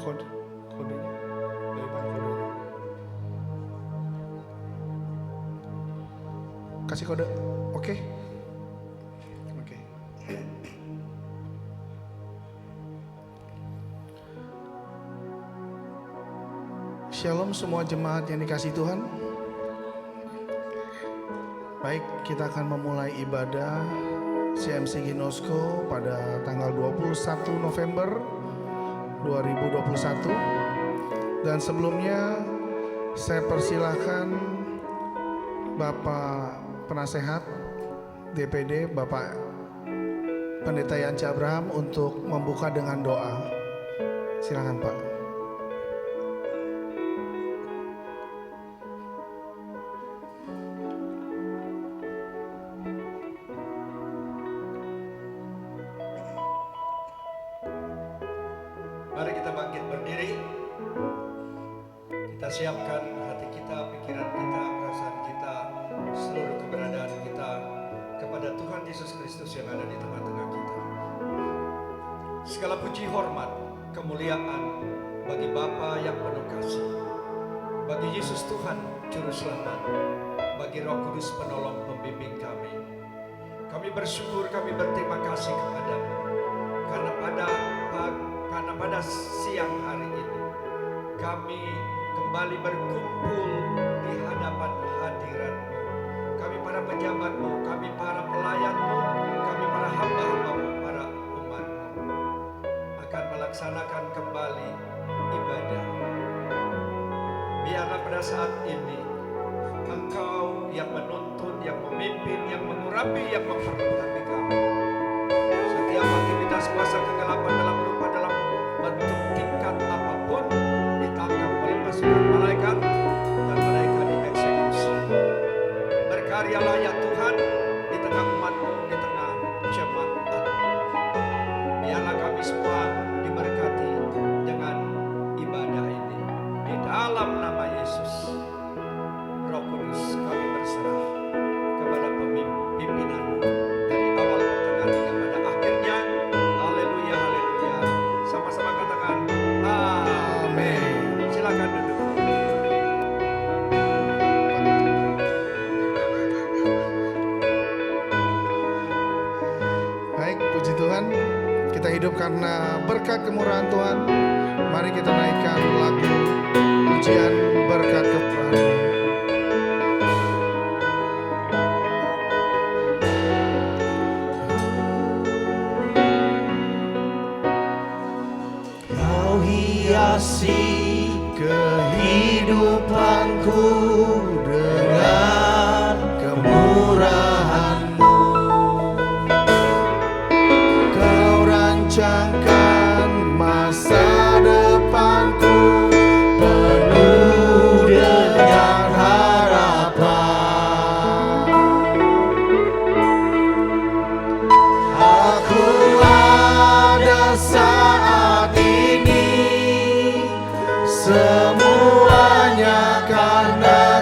kodenya. Dari mana kodenya? Kasih kode. Oke. Oke. Shalom semua jemaat yang dikasihi Tuhan. Baik, kita akan memulai ibadah CMC Ginosko pada tanggal 21 November 2021. Dan sebelumnya saya persilahkan Bapak Penasehat DPD Bapak Pendeta Yanci Abraham untuk membuka dengan doa. Silakan Pak. Mari kita bangkit berdiri. Kita siapkan hati kita, pikiran kita, perasaan kita, seluruh keberadaan kita kepada Tuhan Yesus Kristus yang ada di tengah-tengah kita. Segala puji, hormat, kemuliaan bagi Bapa yang penuh kasih, bagi Yesus Tuhan Juru Selamat, bagi Roh Kudus penolong pembimbing kami. Kami bersyukur, kami berterima kasih kepadamu karena pada siang hari ini kami kembali berkumpul di hadapan hadirat-Mu. Kami para pejabat-Mu, kami para pelayan-Mu, kami para hamba-hamba-Mu, para umat-Mu akan melaksanakan kembali ibadah. Biarlah pada saat ini Engkau yang menuntun, yang memimpin, yang mengurapi, yang memperlengkapi kami. Setiap aktivitas kuasa kegelapan dalam rupa dalam bentuk tingkat apapun ditangkap oleh pasukan malaikat dan mereka dieksekusi. Berkaryalah ya Tuhan di tengah umat-Mu, di tengah jemaat. Biarlah kami semua diberkati dengan ibadah ini. Di dalam nama Yesus, Roh Kudus kami berserah kepada pimpinan-Mu dari awal pertengahan hingga pada akhirnya. Haleluya, haleluya. Sama-sama katakan amin. Silakan duduk. Baik, puji Tuhan. Kita hidup karena berkat kemurahan Tuhan. Mari kita naikkan lagu pujian berkat kemurahan. Kau hiasi kehidupanku dengan kemurahan-Mu. Kau rancangkan masa depanku penuh dengan harapan. Aku ada saat ini semuanya karena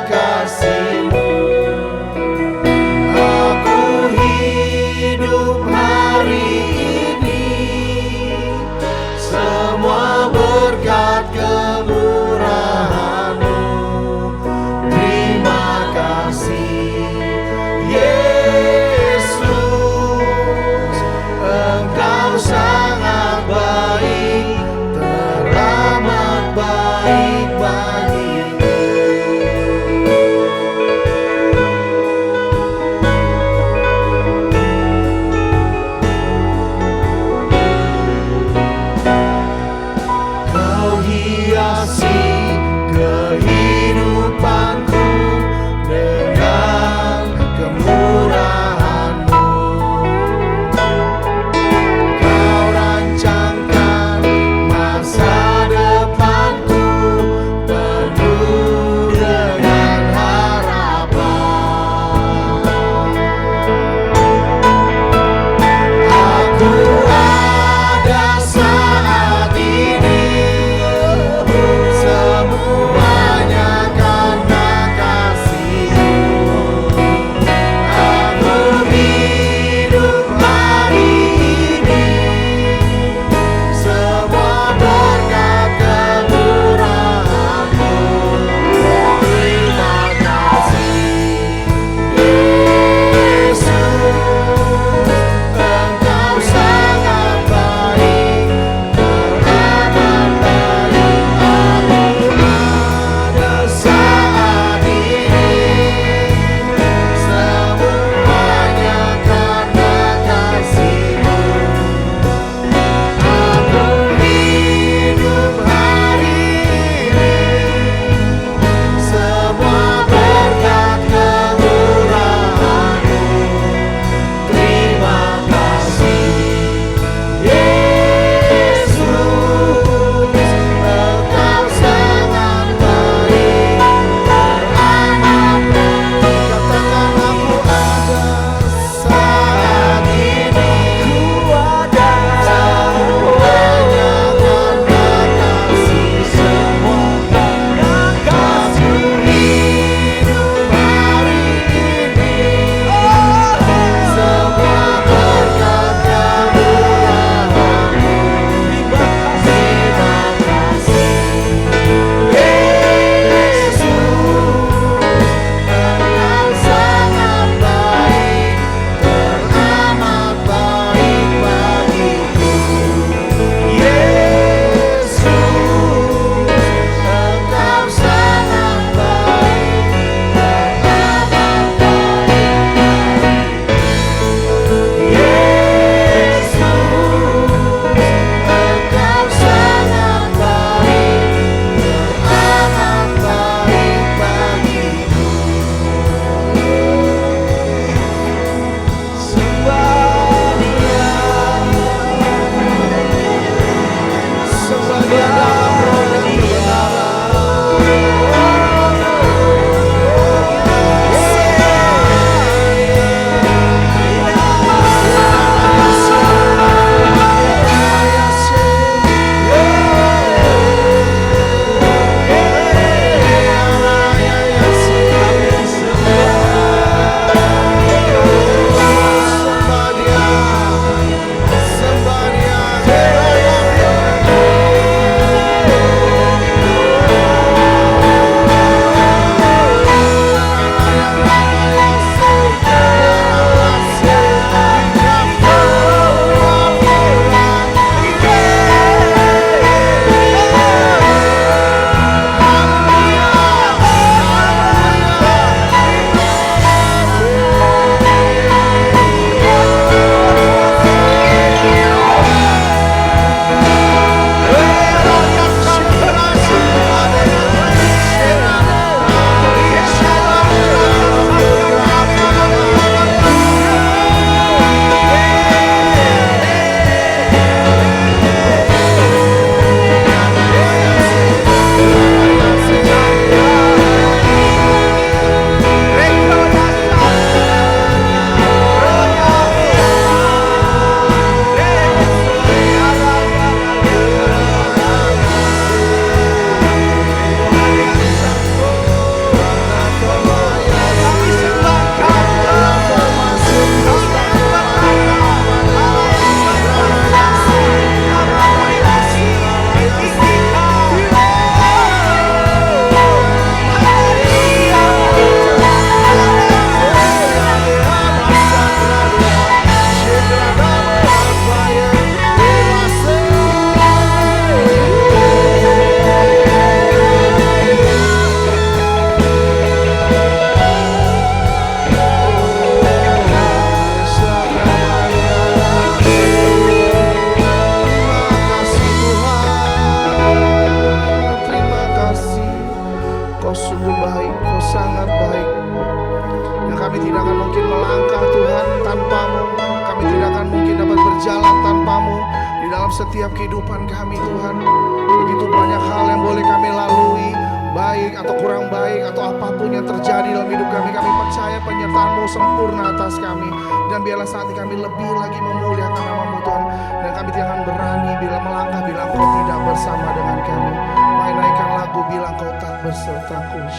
dalam setiap kehidupan kami Tuhan. Begitu banyak hal yang boleh kami lalui, baik atau kurang baik atau apapun yang terjadi dalam hidup kami, kami percaya penyertaan-Mu sempurna atas kami. Dan biarlah saat ini kami lebih lagi memuliakan nama-Mu Tuhan. Dan kami tidak akan berani bila melangkah bila Engkau tidak bersama dengan kami. Mari naikkan lagu bila Engkau tak bersertaku.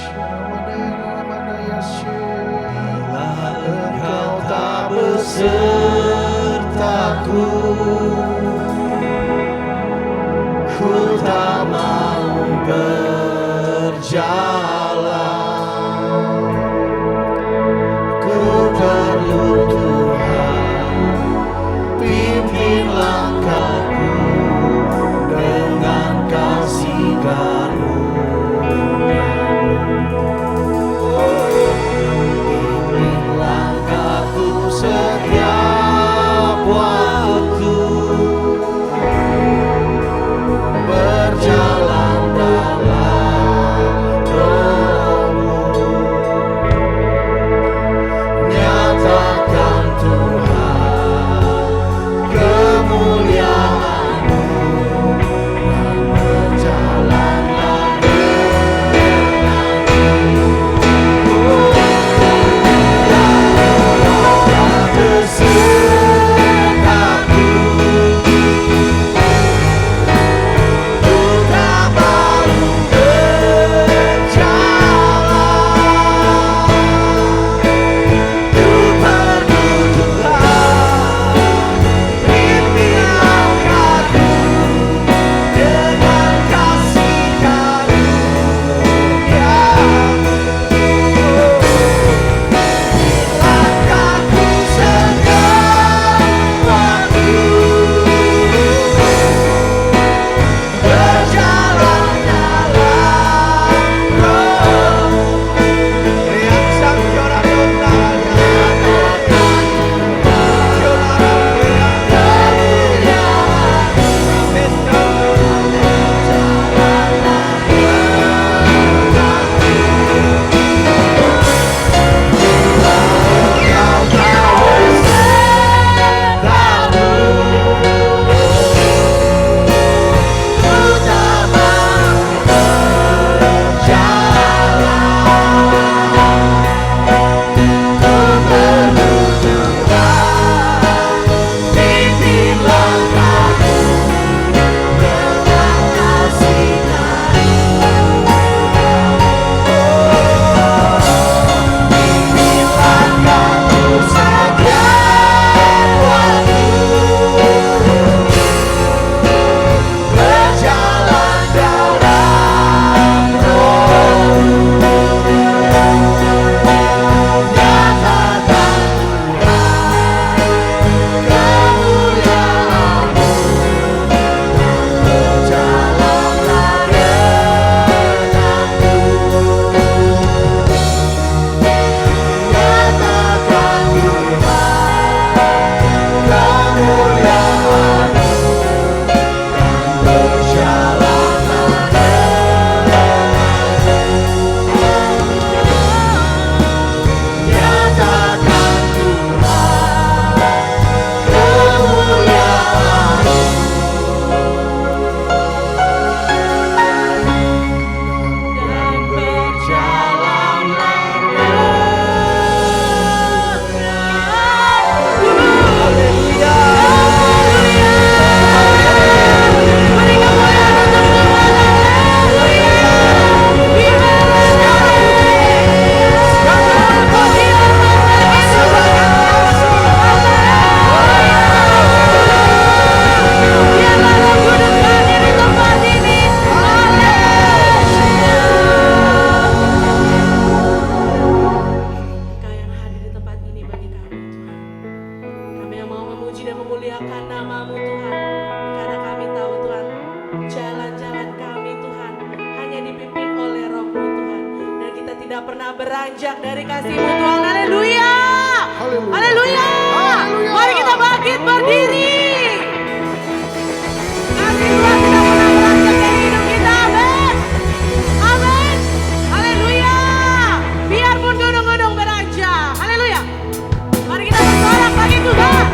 Bila Engkau tak besertaku, ku tak mau berjalan. Ku perlu Tuhan, pimpin langkahku dengan kasih karunia. Pimpin langkahku setiap waktu, berjalan dalam Roh-Mu. Nyatakan Tuhan kemuliaan-Mu dan berjalanlah denganku. Tak besertaku, ku tak mau berjalan. Ku perlu Tuhan, pimpin langkahku dengan kasih karunia-Mu. Langkahku setiap waktu, berjalan dalam Roh-Mu. Riang sang joran dotanya, joran tidak pernah beranjak dari kasih-Mu Tuhan. Haleluya. Haleluya. Haleluya. Haleluya. Mari kita bangkit berdiri. Kasih Tuhan tidak pernah beranjak dari hidup kita. Amin. Amin. Haleluya. Biarpun gunung-gunung beranjak. Haleluya. Mari kita bersorak bagi Tuhan.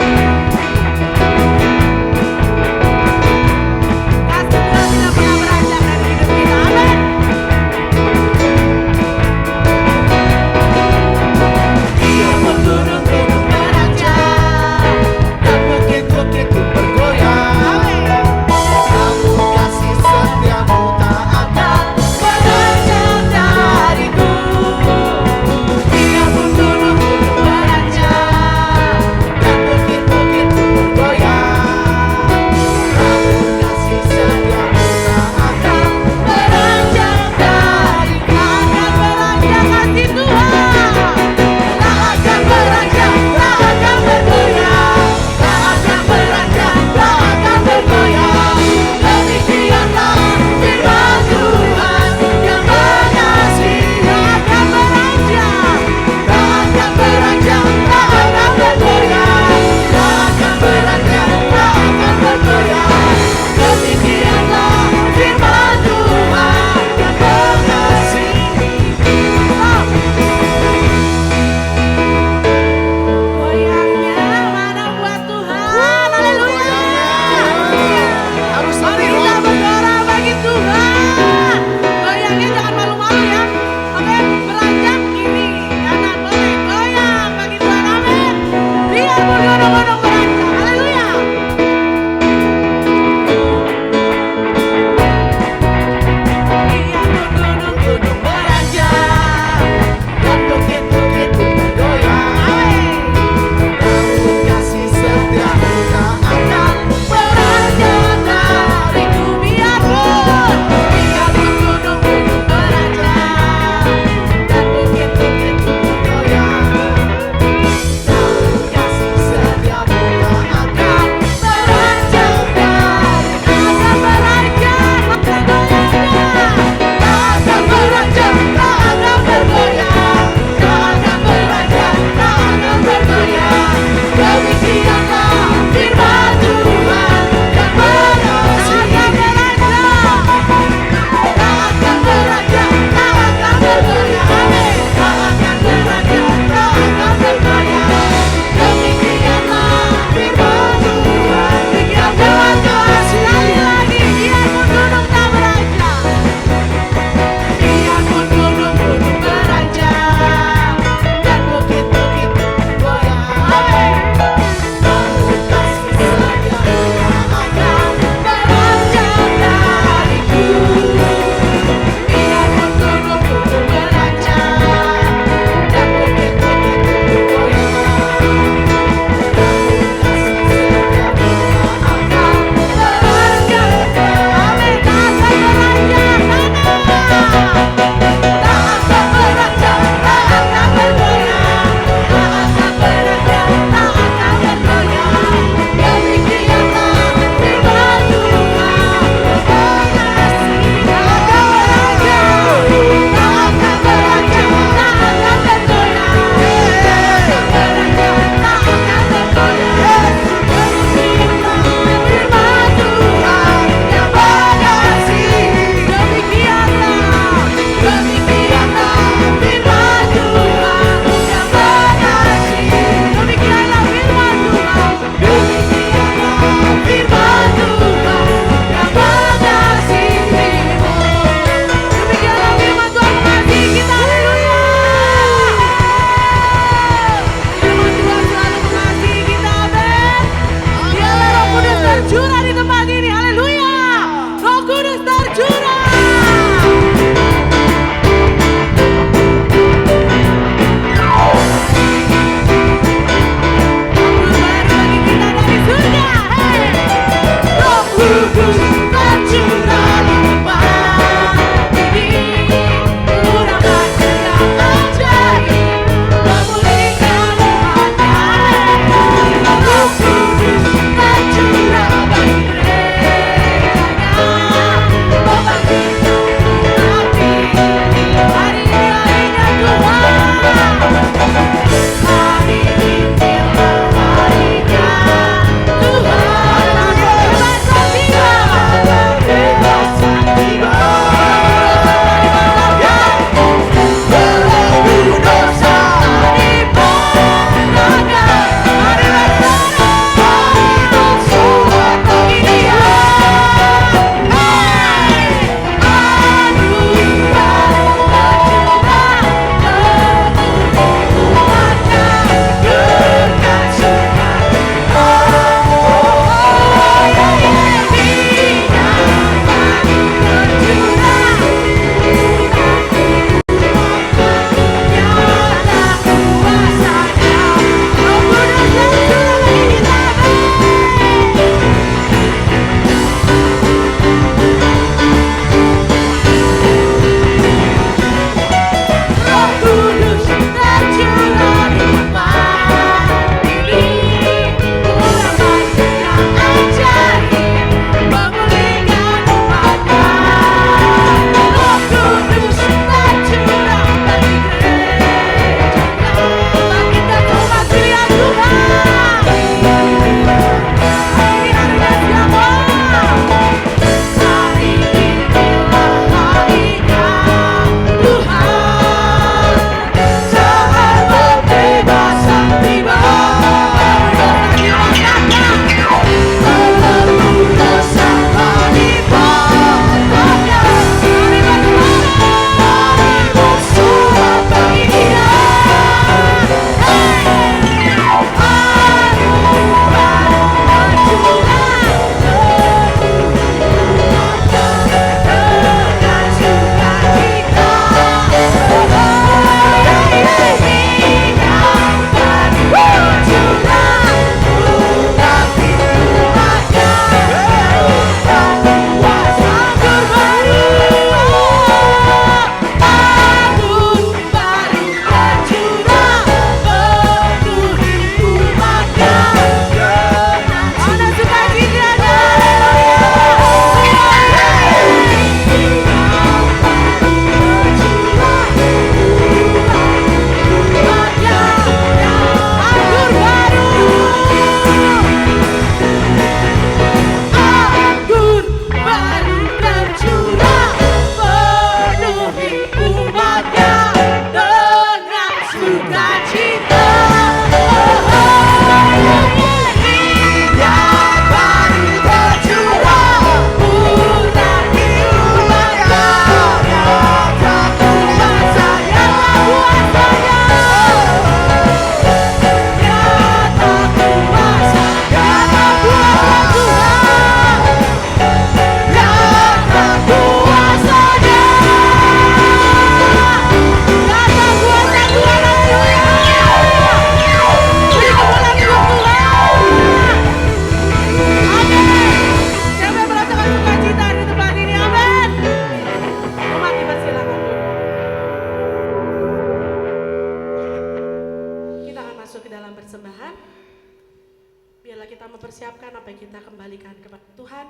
berikan kepada Tuhan.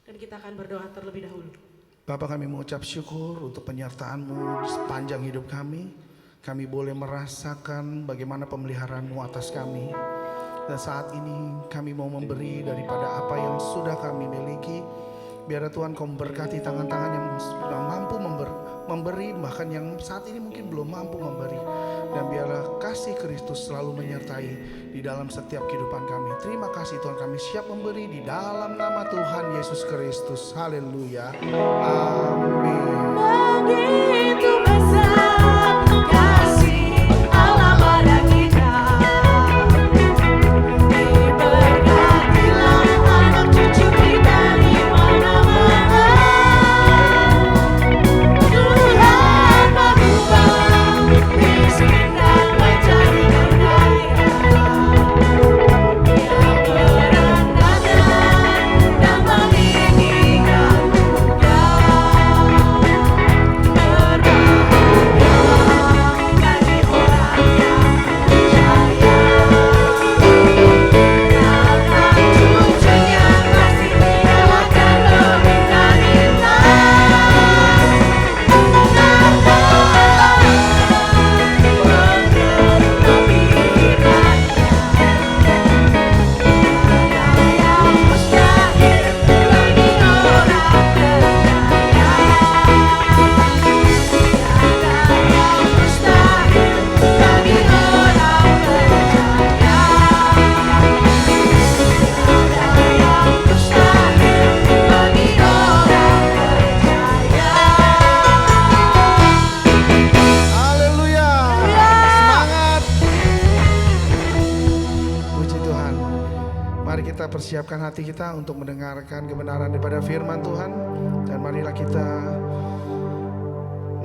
Dan kita akan berdoa terlebih dahulu. Bapak, kami mengucap syukur untuk penyertaan-Mu di sepanjang hidup kami. Kami boleh merasakan bagaimana pemeliharaan-Mu atas kami. Dan saat ini kami mau memberi daripada apa yang sudah kami miliki. Biarlah Tuhan Kau memberkati tangan-tangan yang mampu memberi, bahkan yang saat ini mungkin belum mampu memberi. Dan biarlah kasih Kristus selalu menyertai di dalam setiap kehidupan kami. Terima kasih Tuhan, kami siap memberi di dalam nama Tuhan Yesus Kristus. Haleluya. Amin. Begitu besar kasih Allah pada kita, diberkatilah anak cucu kita di mana-mana. Tuhan mengubah miskin dan menjadi kaya. Dia merendahkan dan meninggikan muda. Haleluya. Semangat. Puji Tuhan. Mari kita persiapkan hati kita untuk mendengarkan kebenaran daripada firman Tuhan. Dan marilah kita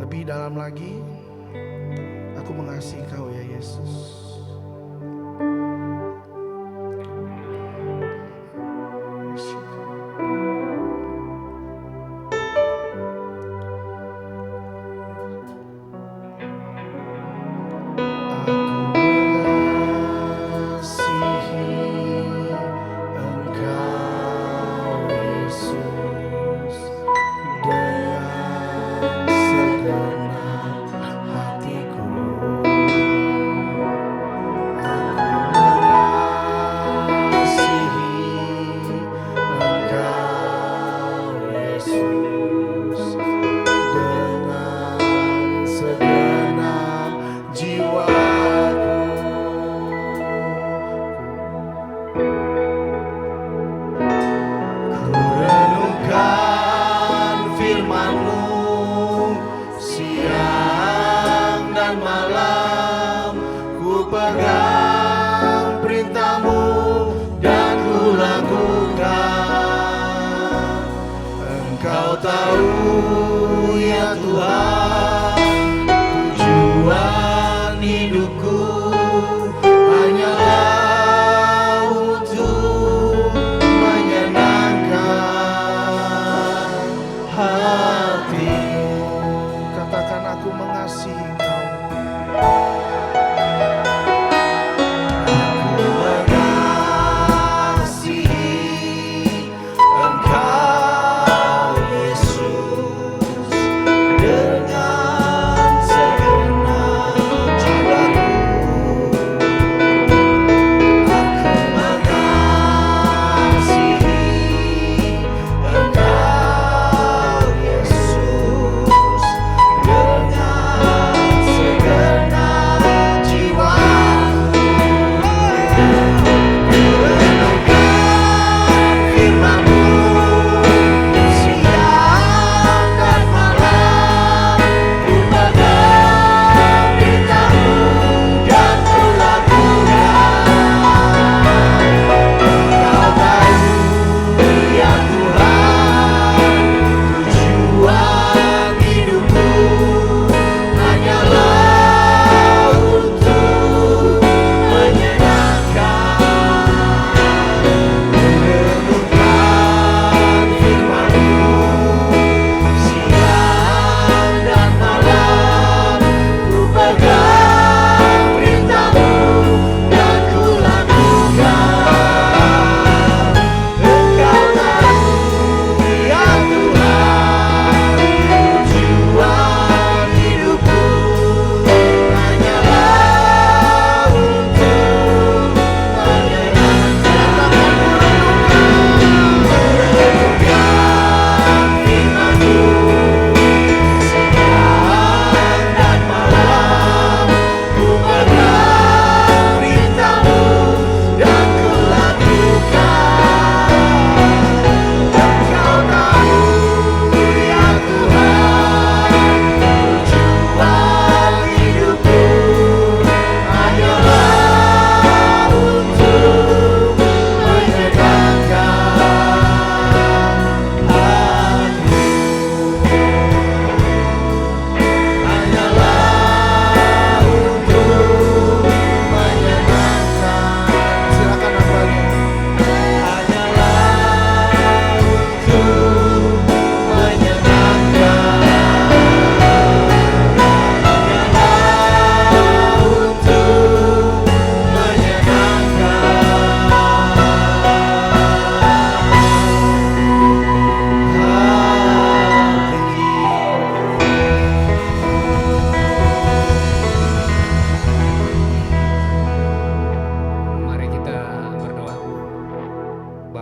lebih dalam lagi. Aku mengasihi Kau ya Yesus.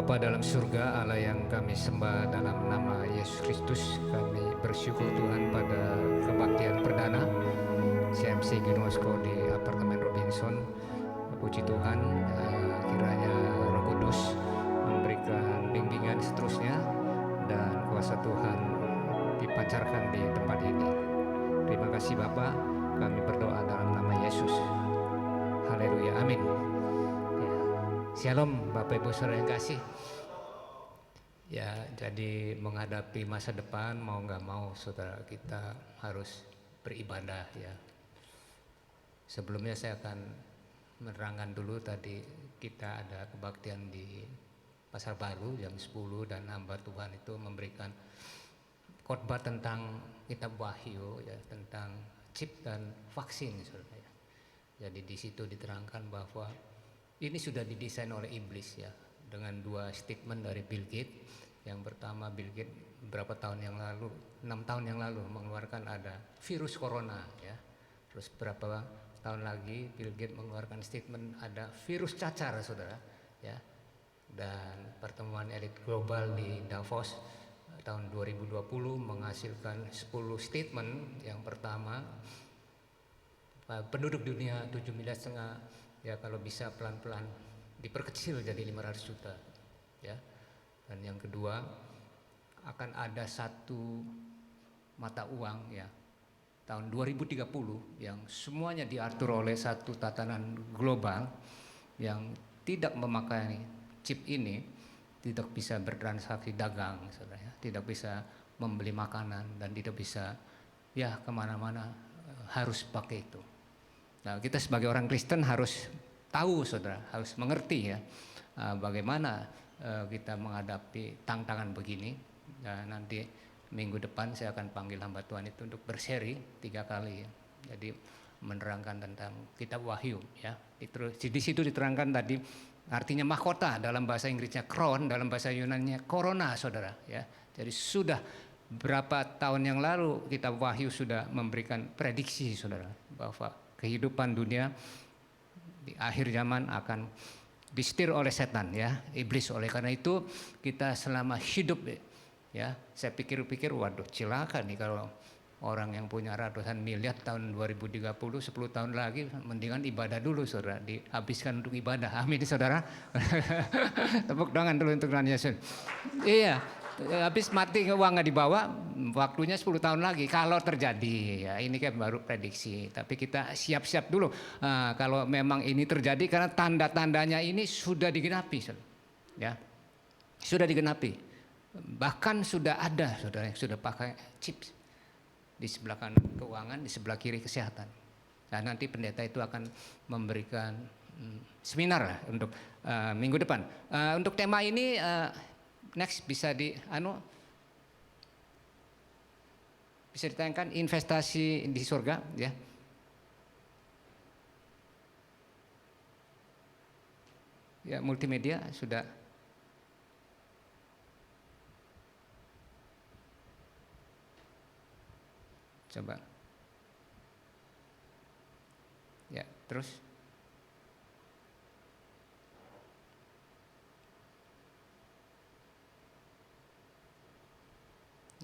Bapa dalam surga, Allah yang kami sembah dalam nama Yesus Kristus, kami bersyukur Tuhan pada kebaktian perdana CMC Ginosko di apartemen Robinson. Puji Tuhan, kiranya Roh Kudus memberikan bimbingan seterusnya dan kuasa Tuhan dipancarkan di tempat ini. Terima kasih Bapa, kami berdoa dalam nama Yesus. Haleluya, amin. Ya. Shalom Bapak Ibu Saudara yang kasih. Ya, jadi menghadapi masa depan mau nggak mau saudara kita harus beribadah ya. Sebelumnya saya akan menerangkan dulu, tadi kita ada kebaktian di Pasar Baru jam 10 dan hamba Tuhan itu memberikan khotbah tentang kitab Wahyu ya, tentang chip dan vaksin saudara ya. Jadi di situ diterangkan bahwa ini sudah didesain oleh iblis ya, dengan dua statement dari Bill Gates. Yang pertama, Bill Gates beberapa tahun yang lalu, 6 tahun yang lalu mengeluarkan ada virus corona ya. Terus berapa tahun lagi Bill Gates mengeluarkan statement ada virus cacar saudara ya. Dan pertemuan elit global di Davos tahun 2020 menghasilkan 10 statement. Yang pertama, penduduk dunia 7,5 miliar ya, kalau bisa pelan-pelan diperkecil jadi 500 juta ya. Dan yang kedua, akan ada satu mata uang ya tahun 2030 yang semuanya diatur oleh satu tatanan global yang tidak memakai chip ini, tidak bisa bertransaksi dagang saudara ya, tidak bisa membeli makanan dan tidak bisa ya kemana-mana, harus pakai itu. Nah, kita sebagai orang Kristen harus tahu saudara, harus mengerti ya bagaimana kita menghadapi tantangan begini. Dan nanti minggu depan saya akan panggil hamba Tuhan itu untuk berseri 3 kali ya. Jadi menerangkan tentang kitab Wahyu ya. Di situ diterangkan tadi artinya mahkota, dalam bahasa Inggrisnya crown, dalam bahasa Yunaninya corona saudara ya. Jadi sudah berapa tahun yang lalu kitab Wahyu sudah memberikan prediksi saudara bahwa kehidupan dunia di akhir zaman akan disetir oleh setan ya, iblis. Oleh karena itu kita selama hidup ya, saya pikir-pikir waduh cilaka nih kalau orang yang punya ratusan miliar tahun 2030, 10 tahun lagi mendingan ibadah dulu saudara, dihabiskan untuk ibadah. Amin saudara. Tepuk tangan dulu untuk Tuhan Yesus. Iya, habis mati uang nggak dibawa, waktunya 10 tahun lagi kalau terjadi ya. Ini kan baru prediksi, tapi kita siap-siap dulu kalau memang ini terjadi, karena tanda-tandanya ini sudah digenapi ya, sudah digenapi. Bahkan sudah ada saudara yang sudah pakai chip di sebelah kanan keuangan, di sebelah kiri kesehatan. Nah, nanti pendeta itu akan memberikan seminar lah untuk minggu depan. Untuk tema ini next bisa bisa ditayangkan, investasi di surga ya. Ya, multimedia sudah. Coba. Ya, terus.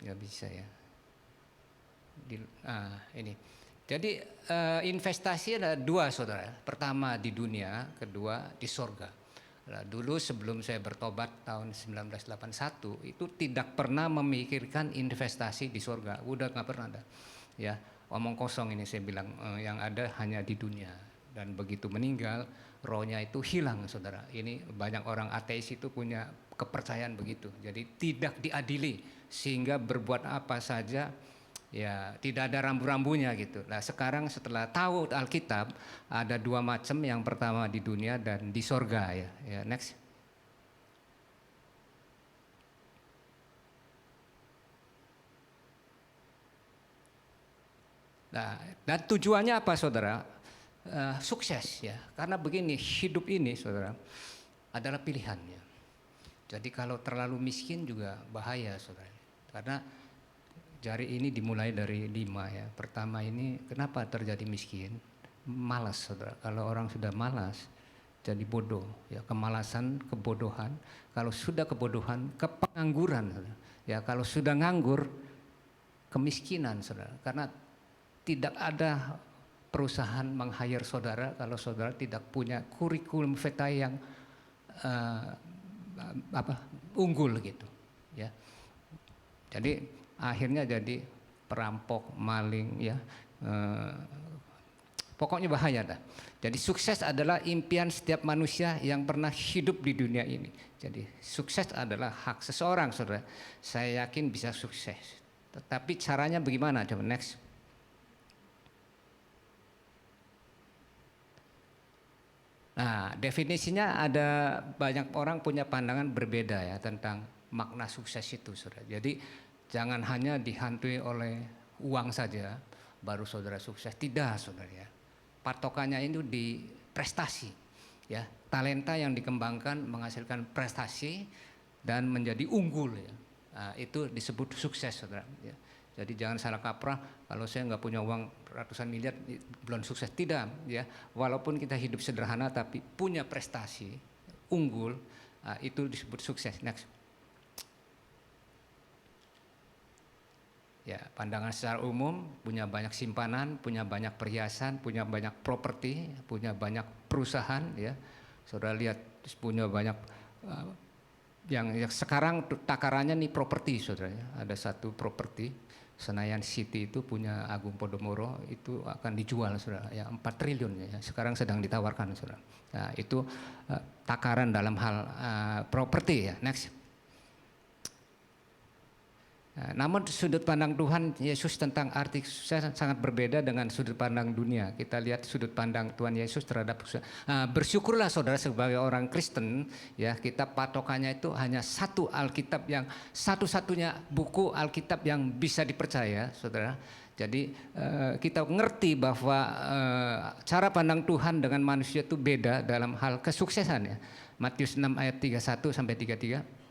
Nggak bisa ya. Ini. Jadi investasi ada 2 saudara. Pertama di dunia, kedua di sorga. Nah, dulu sebelum saya bertobat tahun 1981 itu tidak pernah memikirkan investasi di sorga. Udah nggak pernah ada. Ya, omong kosong ini saya bilang, yang ada hanya di dunia. Dan begitu meninggal, rohnya itu hilang saudara. Ini banyak orang ateis itu punya kepercayaan begitu. Jadi tidak diadili sehingga berbuat apa saja ya tidak ada rambu-rambunya gitu. Nah, sekarang setelah tahu Alkitab ada 2 macam, yang pertama di dunia dan di sorga ya. Ya, next. Nah, dan tujuannya apa saudara? Sukses ya. Karena begini, hidup ini saudara adalah pilihannya. Jadi kalau terlalu miskin juga bahaya saudara. Karena jari ini dimulai dari 5 ya. Pertama ini kenapa terjadi miskin? Malas saudara. Kalau orang sudah malas jadi bodoh, ya, kemalasan, kebodohan. Kalau sudah kebodohan, kepengangguran, saudara. Ya, kalau sudah nganggur, kemiskinan, saudara. Karena tidak ada perusahaan meng-hire saudara kalau saudara tidak punya kurikulum vitae yang unggul gitu, ya. Jadi akhirnya jadi perampok, maling, ya. Pokoknya bahaya dah. Jadi sukses adalah impian setiap manusia yang pernah hidup di dunia ini. Jadi sukses adalah hak seseorang, saudara. Saya yakin bisa sukses. Tetapi caranya bagaimana? Coba next. Nah, definisinya ada banyak orang punya pandangan berbeda ya tentang makna sukses itu, saudara. Jadi jangan hanya dihantui oleh uang saja baru saudara sukses. Tidak, saudara, ya. Patokannya itu di prestasi, ya. Talenta yang dikembangkan menghasilkan prestasi dan menjadi unggul, ya. Nah, itu disebut sukses, saudara, ya. Jadi jangan salah kaprah, kalau saya nggak punya uang ratusan miliar belum sukses. Tidak, ya. Walaupun kita hidup sederhana tapi punya prestasi unggul, itu disebut sukses. Next. Ya, pandangan secara umum, punya banyak simpanan, punya banyak perhiasan, punya banyak properti, punya banyak perusahaan, ya. Saudara lihat punya banyak yang sekarang takarannya nih properti, saudara, ya. Ada satu properti Senayan City itu punya Agung Podomoro, itu akan dijual, saudara, ya, 4 triliun, ya. Sekarang sedang ditawarkan, saudara. Nah, itu takaran dalam hal properti, ya. Next. Namun sudut pandang Tuhan Yesus tentang arti sukses sangat berbeda dengan sudut pandang dunia. Kita lihat sudut pandang Tuhan Yesus terhadap sukses. Bersyukurlah saudara sebagai orang Kristen, ya, kita patokannya itu hanya satu Alkitab, yang satu-satunya buku Alkitab yang bisa dipercaya, saudara. Jadi kita ngerti bahwa cara pandang Tuhan dengan manusia itu beda dalam hal kesuksesan, ya. Matius 6 ayat 31 sampai 33.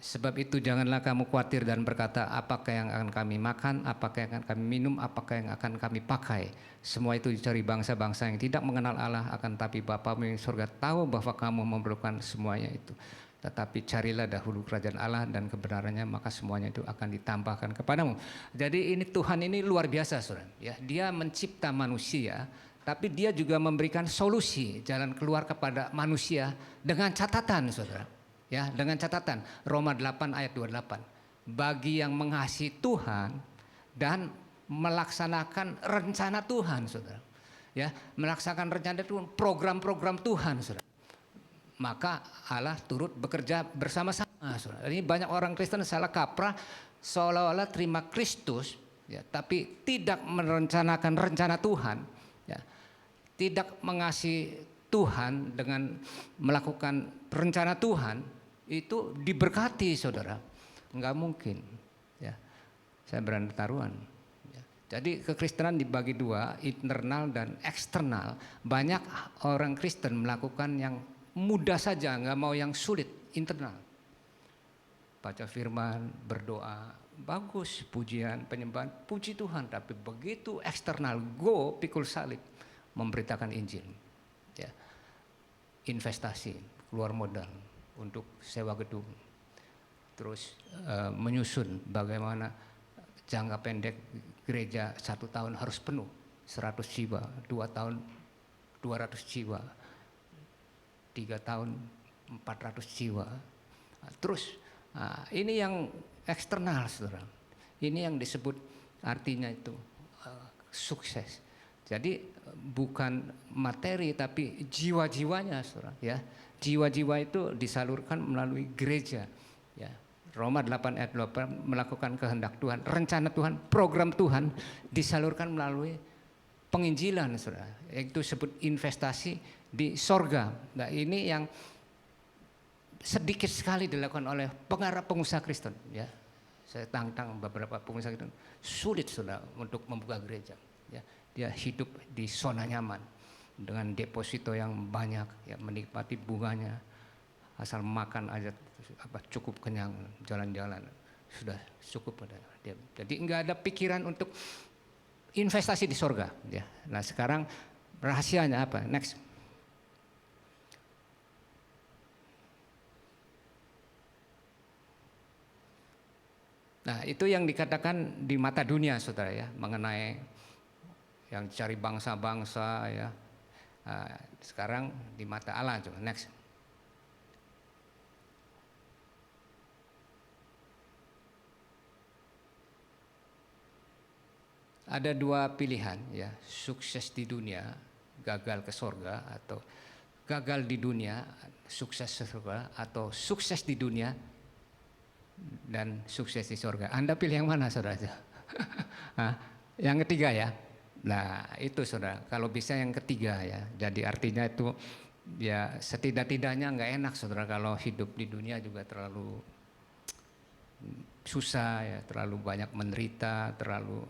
Sebab itu janganlah kamu khawatir dan berkata, apakah yang akan kami makan, apakah yang akan kami minum, apakah yang akan kami pakai. Semua itu dicari bangsa-bangsa yang tidak mengenal Allah, akan tapi Bapamu yang di surga tahu bahwa kamu memerlukan semuanya itu. Tetapi carilah dahulu kerajaan Allah dan kebenarannya, maka semuanya itu akan ditambahkan kepadamu. Jadi ini Tuhan ini luar biasa, saudara. Ya, Dia mencipta manusia, tapi Dia juga memberikan solusi jalan keluar kepada manusia dengan catatan, saudara. Ya, dengan catatan Roma 8 ayat 28. Bagi yang mengasihi Tuhan dan melaksanakan rencana Tuhan, saudara. Ya, melaksanakan rencana Tuhan, program-program Tuhan, saudara. Maka Allah turut bekerja bersama-sama, saudara. Ini banyak orang Kristen salah kaprah, seolah-olah terima Kristus, ya, tapi tidak merencanakan rencana Tuhan, ya. Tidak mengasihi Tuhan dengan melakukan rencana Tuhan, itu diberkati, saudara. Enggak mungkin, ya. Saya berani taruhan, ya. Jadi kekristenan dibagi dua, internal dan eksternal. Banyak orang Kristen melakukan yang mudah saja, enggak mau yang sulit, internal. Baca firman, berdoa, bagus, pujian, penyembahan, puji Tuhan. Tapi begitu eksternal, go pikul salib, memberitakan Injil, ya. Investasi, keluar modal untuk sewa gedung, terus menyusun bagaimana jangka pendek gereja 1 tahun harus penuh 100 jiwa, 2 tahun 200 jiwa, 3 tahun 400 jiwa. Terus ini yang eksternal, saudara. Ini yang disebut artinya itu sukses. Jadi bukan materi tapi jiwa-jiwanya, saudara, ya. Jiwa-jiwa itu disalurkan melalui gereja, ya. Roma 8 ayat 8 melakukan kehendak Tuhan, rencana Tuhan, program Tuhan disalurkan melalui penginjilan, saudara. Itu disebut investasi di sorga. Nah, ini yang sedikit sekali dilakukan oleh pengusaha Kristen, ya. Saya tantang beberapa pengusaha Kristen, sulit, saudara, untuk membuka gereja, ya. Dia hidup di zona nyaman dengan deposito yang banyak, ya, menikmati bunganya, asal makan aja cukup kenyang, jalan-jalan sudah cukup pada dia. Jadi enggak ada pikiran untuk investasi di sorga. Ya. Nah sekarang rahasianya apa? Next. Nah itu yang dikatakan di mata dunia saudara ya, mengenai yang cari bangsa-bangsa ya. Sekarang di mata Allah. Coba next. Ada dua pilihan ya, sukses di dunia, gagal ke sorga, atau gagal di dunia, sukses ke sorga, atau sukses di dunia dan sukses di sorga. Anda pilih yang mana saudara? Yang ketiga ya. Nah itu saudara, kalau bisa yang ketiga ya. Jadi artinya itu ya setidak-tidaknya nggak enak saudara kalau hidup di dunia juga terlalu susah ya, terlalu banyak menderita, terlalu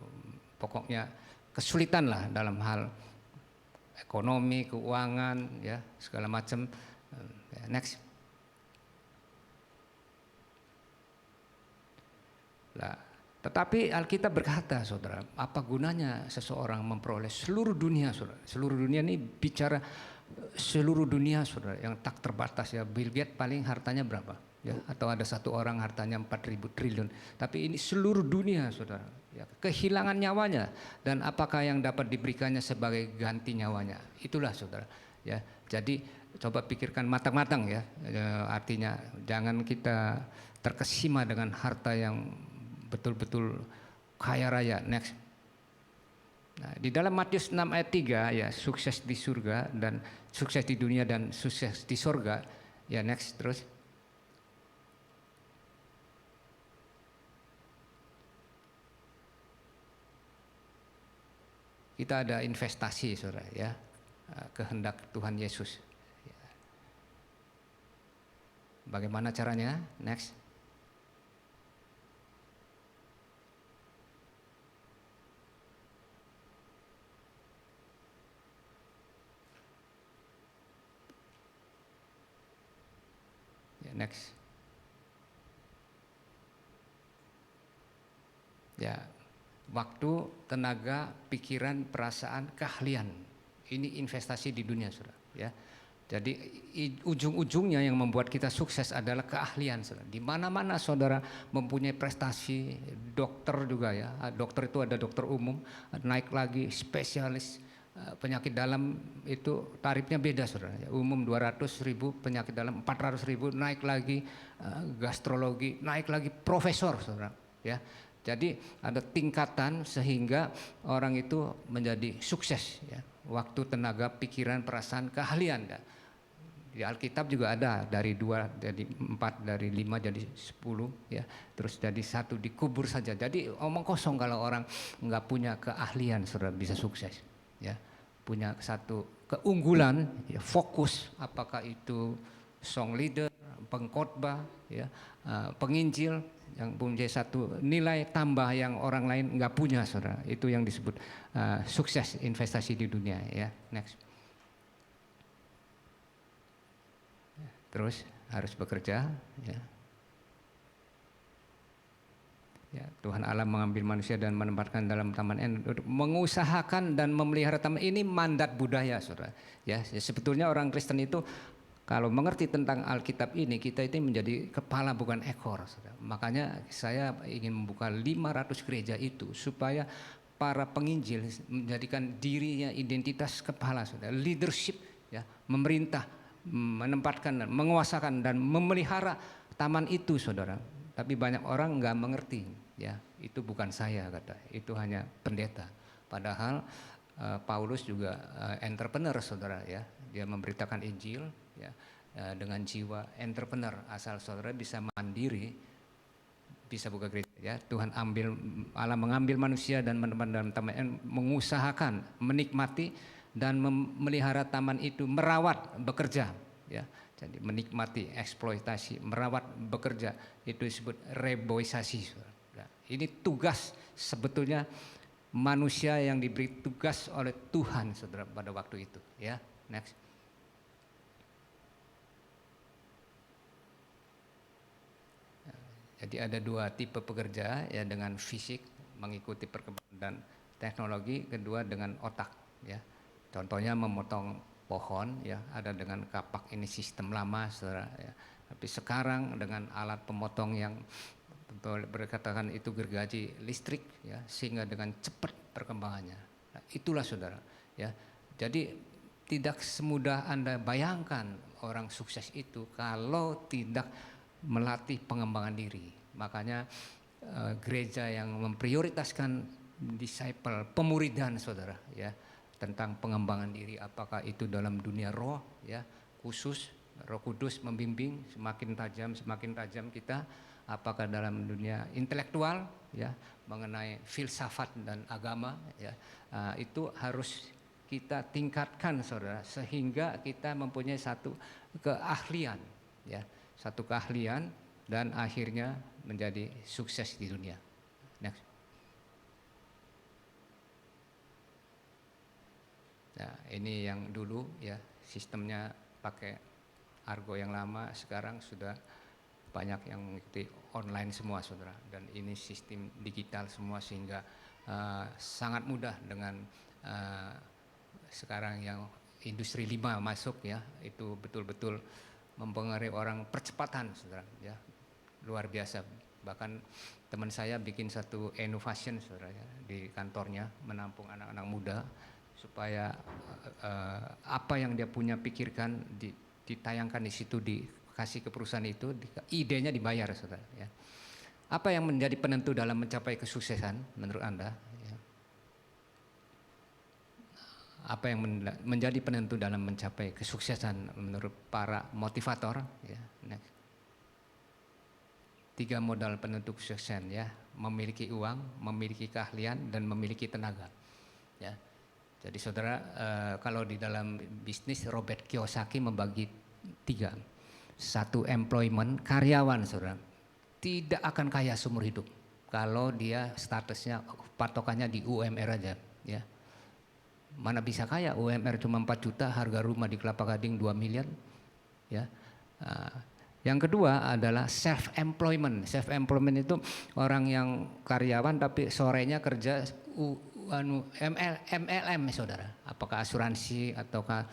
pokoknya kesulitan lah dalam hal ekonomi, keuangan, ya segala macam. Next. Nah, tetapi Alkitab berkata, saudara, apa gunanya seseorang memperoleh seluruh dunia, saudara? Seluruh dunia ini bicara seluruh dunia, saudara, yang tak terbatas ya. Bill Gates paling hartanya berapa? Ya, atau ada satu orang hartanya 4.000 triliun. Tapi ini seluruh dunia, saudara. Ya, kehilangan nyawanya dan apakah yang dapat diberikannya sebagai ganti nyawanya? Itulah, saudara. Ya, jadi coba pikirkan matang-matang ya. Artinya jangan kita terkesima dengan harta yang betul-betul kaya raya. Next. Nah, di dalam Matius 6 ayat 3 ya, sukses di surga dan sukses di dunia dan sukses di surga. Ya, next terus. Kita ada investasi, saudara ya, kehendak Tuhan Yesus. Bagaimana caranya? Next. Ya, next. Ya. Waktu, tenaga, pikiran, perasaan, keahlian. Ini investasi di dunia, saudara. Ya, jadi ujung-ujungnya yang membuat kita sukses adalah keahlian, saudara. Di mana-mana saudara mempunyai prestasi, dokter juga ya. Dokter itu ada dokter umum, naik lagi spesialis penyakit dalam itu tarifnya beda, saudara. Ya, umum 200.000, penyakit dalam 400.000, naik lagi gastrologi, naik lagi profesor, saudara. Ya. Jadi ada tingkatan sehingga orang itu menjadi sukses ya. Waktu, tenaga, pikiran, perasaan, keahlian ya. Di Alkitab juga ada dari 2 jadi 4, dari 5 jadi 10 ya. Terus jadi 1 dikubur saja. Jadi omong kosong kalau orang nggak punya keahlian saudara bisa sukses ya. Punya satu keunggulan ya, fokus, apakah itu song leader, pengkhotbah ya, penginjil, yang punya satu nilai tambah yang orang lain nggak punya, saudara. Itu yang disebut sukses investasi di dunia ya. Next. Terus harus bekerja ya. Ya, Tuhan Allah mengambil manusia dan menempatkan dalam taman Eden untuk mengusahakan dan memelihara taman. Ini mandat budaya, saudara. Ya, sebetulnya orang Kristen itu kalau mengerti tentang Alkitab ini, kita itu menjadi kepala bukan ekor. Saudara. Makanya saya ingin membuka 500 gereja itu supaya para penginjil menjadikan dirinya identitas kepala, saudara. Leadership, ya, memerintah, menempatkan, menguasakan dan memelihara taman itu, saudara. Tapi banyak orang nggak mengerti, ya. Itu bukan saya, kata. Itu hanya pendeta. Padahal Paulus juga entrepreneur, saudara, ya. Dia memberitakan Injil. Ya, dengan jiwa entrepreneur, asal saudara bisa mandiri, bisa buka gereja ya. Tuhan Allah mengambil manusia dan menempatkan dalam taman, mengusahakan, menikmati dan memelihara taman itu, merawat, bekerja ya. Jadi menikmati, eksploitasi, merawat, bekerja, itu disebut reboisasi. Nah, ini tugas sebetulnya manusia yang diberi tugas oleh Tuhan, saudara, pada waktu itu ya. Next. Jadi ada 2 tipe pekerja ya, dengan fisik mengikuti perkembangan dan teknologi, kedua dengan otak, ya. Contohnya memotong pohon, ya, ada dengan kapak, ini sistem lama, saudara, ya. Tapi sekarang dengan alat pemotong yang berkatakan itu gergaji listrik, ya, sehingga dengan cepat perkembangannya. Nah, itulah saudara, ya. Jadi tidak semudah Anda bayangkan orang sukses itu kalau tidak melatih pengembangan diri. Makanya gereja yang memprioritaskan disciple, pemuridan saudara, ya, tentang pengembangan diri, apakah itu dalam dunia roh, ya, khusus Roh Kudus membimbing semakin tajam kita, apakah dalam dunia intelektual, ya, mengenai filsafat dan agama, ya, itu harus kita tingkatkan saudara, sehingga kita mempunyai satu keahlian, ya, satu keahlian, dan akhirnya menjadi sukses di dunia. Next. Nah, ini yang dulu, ya, sistemnya pakai argo yang lama, sekarang sudah banyak yang mengikuti online semua saudara, dan ini sistem digital semua, sehingga sangat mudah dengan sekarang yang industri 5 masuk, ya, itu betul-betul mempengaruhi orang, percepatan saudara, ya, luar biasa. Bahkan teman saya bikin satu innovation saudara, ya, di kantornya, menampung anak-anak muda supaya apa yang dia punya pikirkan ditayangkan di situ, dikasih ke perusahaan itu, idenya dibayar saudara, ya. Apa yang menjadi penentu dalam mencapai kesuksesan menurut Anda? Ya. Apa yang menjadi penentu dalam mencapai kesuksesan menurut para motivator? Ya. Next. 3 modal penentu kesuksesan, ya, memiliki uang, memiliki keahlian, dan memiliki tenaga, ya. Jadi saudara, kalau di dalam bisnis Robert Kiyosaki membagi 3. 1, employment, karyawan saudara, tidak akan kaya seumur hidup kalau dia statusnya, patokannya di UMR aja, ya. Mana bisa kaya, UMR cuma 4 juta, harga rumah di Kelapa Gading 2 miliar, ya. Yang kedua adalah self employment. Self employment itu orang yang karyawan tapi sorenya kerja MLM saudara, apakah asuransi ataukah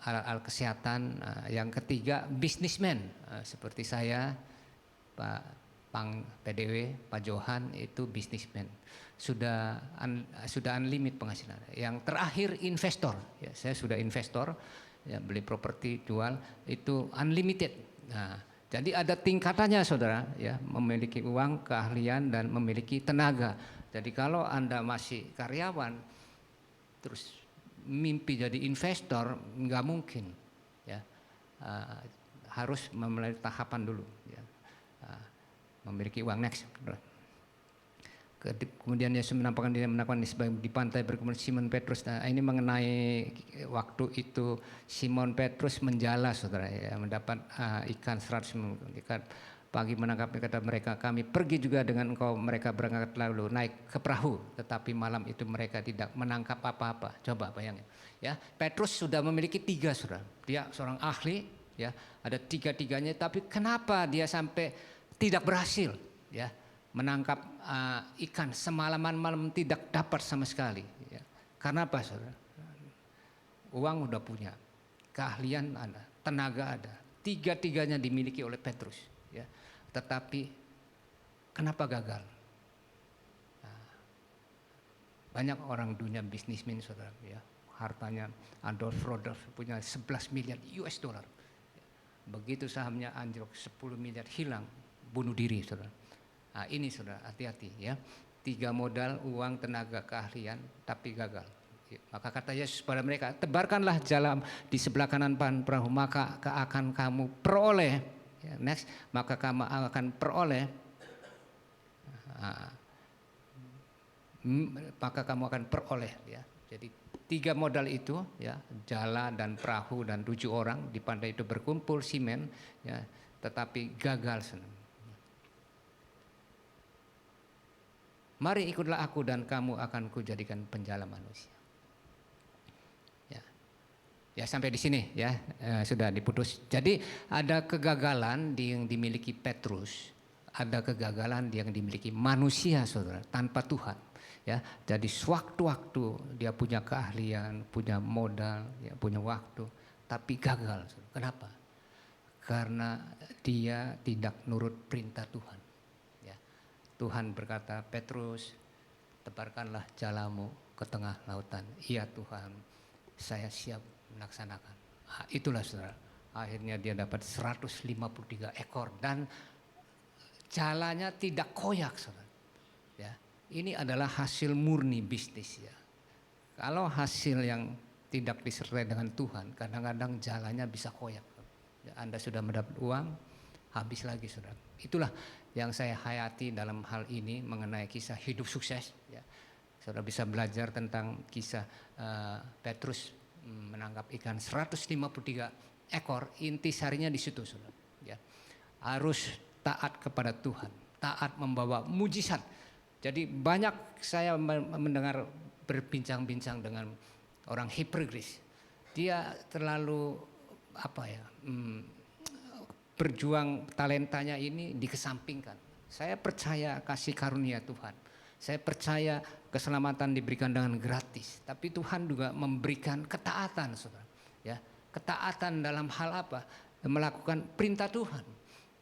alat kesehatan. Yang ketiga businessman, seperti saya, Pak Pang PDW, Pak Johan, itu businessman, sudah unlimited penghasilan. Yang terakhir investor, ya, saya sudah investor, ya, beli properti, jual, itu unlimited. Nah, jadi ada tingkatannya saudara, ya, memiliki uang, keahlian, dan memiliki tenaga. Jadi kalau Anda masih karyawan terus mimpi jadi investor, nggak mungkin, ya. Harus melalui tahapan dulu, ya. Memiliki uang. Next. Kemudian Yesus menampakkan diri di pantai berkemudian Simon Petrus. Nah, ini mengenai waktu itu Simon Petrus menjala saudara, ya, mendapat ikan 100 ikan. Pagi menangkap, kata mereka, kami pergi juga dengan engkau. Mereka berangkat lalu naik ke perahu, tetapi malam itu mereka tidak menangkap apa-apa. Coba bayangin, ya, Petrus sudah memiliki 3 saudara, dia seorang ahli, ya, ada 3-tiganya, tapi kenapa dia sampai tidak berhasil, ya, menangkap ikan semalaman malam, tidak dapat sama sekali, ya. Karena apa saudara? Uang udah punya, keahlian ada, tenaga ada, 3-tiganya dimiliki oleh Petrus, ya. Tetapi kenapa gagal? Nah, banyak orang dunia bisnismen saudara, ya, hartanya Adolf Rodolf punya 11 miliar US dollar. Begitu sahamnya anjlok 10 miliar hilang, bunuh diri saudara. Nah, ini saudara, hati-hati, ya. 3 modal, uang, tenaga, keahlian, tapi gagal. Maka kata Yesus pada mereka, tebarkanlah jalan di sebelah kanan perahu, maka akan kamu peroleh. Ya, next, maka kamu akan peroleh, maka kamu akan peroleh, ya. Jadi 3 modal itu, ya, jala dan perahu dan 7 orang di pantai itu berkumpul simen, ya, tetapi gagal. Mari ikutlah aku dan kamu akan kujadikan penjala manusia. Ya, sampai di sini, ya, sudah diputus. Jadi ada kegagalan yang dimiliki Petrus, ada kegagalan yang dimiliki manusia saudara, tanpa Tuhan. Ya, jadi sewaktu-waktu dia punya keahlian, punya modal, ya, punya waktu, tapi gagal. Kenapa? Karena dia tidak nurut perintah Tuhan. Ya. Tuhan berkata, Petrus, tebarkanlah jalamu ke tengah lautan. Iya Tuhan, saya siap melaksanakan. Nah, itulah saudara. Akhirnya dia dapat 153 ekor dan jalannya tidak koyak, saudara. Ya. Ini adalah hasil murni bisnis ya. Kalau hasil yang tidak disertai dengan Tuhan, kadang-kadang jalannya bisa koyak. Ya, Anda sudah mendapat uang, habis lagi saudara. Itulah yang saya hayati dalam hal ini mengenai kisah hidup sukses. Ya. Saudara bisa belajar tentang kisah Petrus menangkap ikan 153 ekor. Intisarinya di situ saudara. Ya. Harus taat kepada Tuhan, taat membawa mujizat. Jadi banyak saya mendengar berbincang-bincang dengan orang Hipergris. Dia terlalu berjuang talentanya ini dikesampingkan. Saya percaya kasih karunia Tuhan. Saya percaya keselamatan diberikan dengan gratis. Tapi Tuhan juga memberikan ketaatan, saudara. Ya, ketaatan dalam hal apa? Melakukan perintah Tuhan.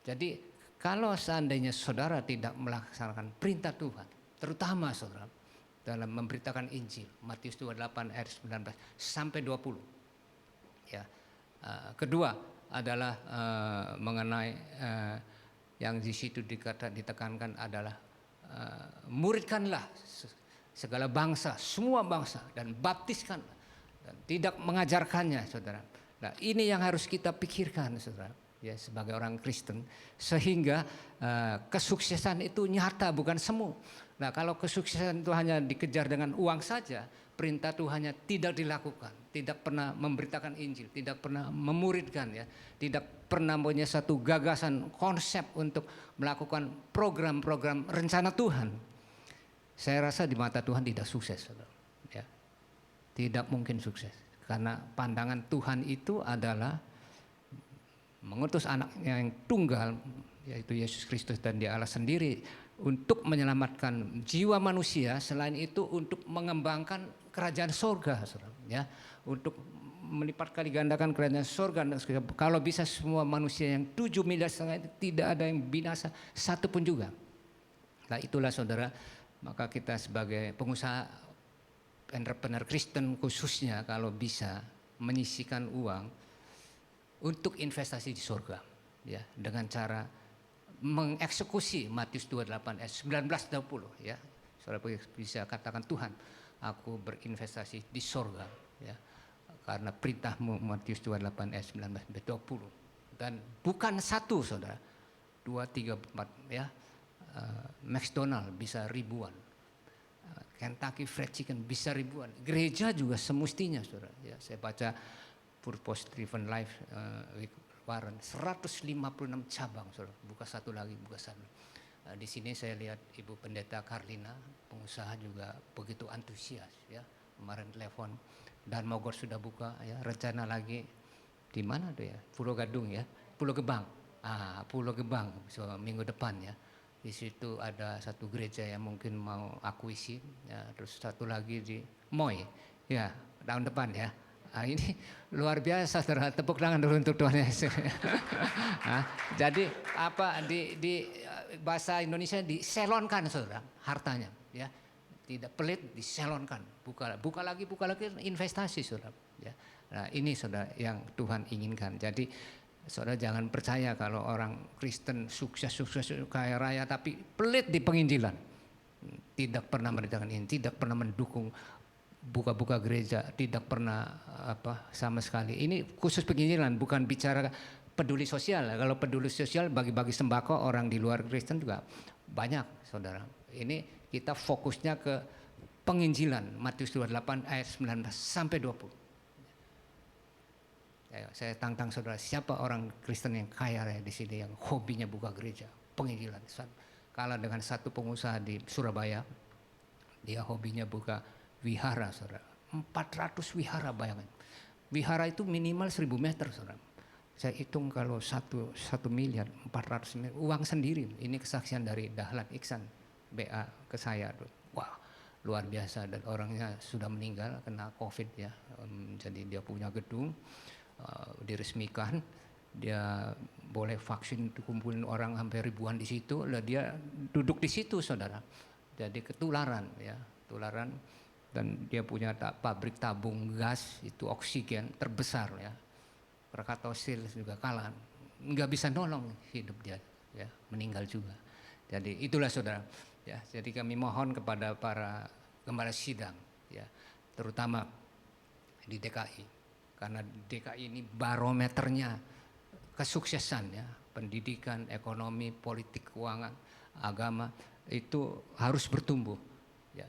Jadi kalau seandainya saudara tidak melaksanakan perintah Tuhan, terutama saudara dalam memberitakan Injil, Matius 28 ayat 19 sampai 20. Ya. Kedua adalah mengenai yang di situ ditekankan adalah muridkanlah segala bangsa, semua bangsa dan baptiskanlah dan tidak mengajarkannya, saudara. Nah, ini yang harus kita pikirkan, saudara. Ya, sebagai orang Kristen, sehingga kesuksesan itu nyata bukan semu. Nah, kalau kesuksesan itu hanya dikejar dengan uang saja, perintah Tuhannya tidak dilakukan, tidak pernah memberitakan Injil, tidak pernah memuridkan, ya, tidak pernah punya satu gagasan konsep untuk melakukan program-program rencana Tuhan. Saya rasa di mata Tuhan tidak sukses, saudara. Ya, tidak mungkin sukses karena pandangan Tuhan itu adalah mengutus anaknya yang tunggal, yaitu Yesus Kristus, dan Dia Allah sendiri untuk menyelamatkan jiwa manusia. Selain itu untuk mengembangkan kerajaan sorga, saudara, ya, untuk melipat kali gandakan kerajaan sorga. Kalau bisa semua manusia yang 7,5 miliar itu tidak ada yang binasa satupun juga. Nah, itulah saudara, maka kita sebagai pengusaha entrepreneur Kristen khususnya kalau bisa menyisihkan uang untuk investasi di surga, ya, dengan cara mengeksekusi Matius 28 ayat 19-20, ya. Saudara bisa katakan, Tuhan, aku berinvestasi di surga, ya, karena perintahmu, Matius 28 ayat 19-20. Dan bukan satu, saudara, 2, 3, 4, ya. McDonald bisa ribuan, Kentucky Fried Chicken bisa ribuan, gereja juga semestinya, saudara. Ya, saya baca Purpose Driven Life Warren 156 cabang, saudara. Buka satu lagi, buka satu. Di sini saya lihat Ibu Pendeta Karlina, pengusaha juga begitu antusias, ya. Kemarin telepon dan Mogor sudah buka, ya. Rencana lagi di mana tuh, ya? Pulau Gadung, ya. Pulau Gebang. Pulau Gebang, so, minggu depan, ya. Di situ ada satu gereja yang mungkin mau akuisi, ya. Terus satu lagi di Moy, ya, tahun depan, ya. Ini luar biasa, saudara. Tepuk tangan dulu untuk Tuhan Yesus. Jadi apa di bahasa Indonesia diselonkan, saudara, hartanya, ya. Tidak pelit, diselonkan. Buka lagi investasi, saudara, ya. Nah, ini saudara yang Tuhan inginkan. Jadi saudara jangan percaya kalau orang Kristen sukses kaya raya tapi pelit di penginjilan. Tidak pernah mengerjakan ini, tidak pernah mendukung buka-buka gereja, tidak pernah sama sekali. Ini khusus penginjilan, bukan bicara peduli sosial. Kalau peduli sosial bagi-bagi sembako orang di luar Kristen juga banyak, saudara. Ini kita fokusnya ke penginjilan, Matius 28 ayat 19 sampai 20. Ya, saya tantang saudara, siapa orang Kristen yang kaya raya di sini yang hobinya buka gereja, penginjilan. Kalah dengan satu pengusaha di Surabaya, dia hobinya buka wihara, saudara. 400 wihara, bayangin. Wihara itu minimal 1000 meter, saudara. Saya hitung kalau 1 miliar, 400 miliar, uang sendiri. Ini kesaksian dari Dahlan Iksan, BA ke saya. Wah, luar biasa, dan orangnya sudah meninggal kena COVID ya. Jadi dia punya gedung, diresmikan, dia boleh vaksin, dikumpulin orang hampir ribuan di situ, lah dia duduk di situ saudara. Jadi ketularan ya, tularan, dan dia punya pabrik tabung gas itu oksigen terbesar ya. Krakatau Steel juga kalah, nggak bisa nolong hidup dia ya, meninggal juga. Jadi itulah saudara ya. Jadi kami mohon kepada para gembala sidang ya, terutama di DKI, karena DKI ini barometernya kesuksesan ya, pendidikan, ekonomi, politik, keuangan, agama itu harus bertumbuh ya.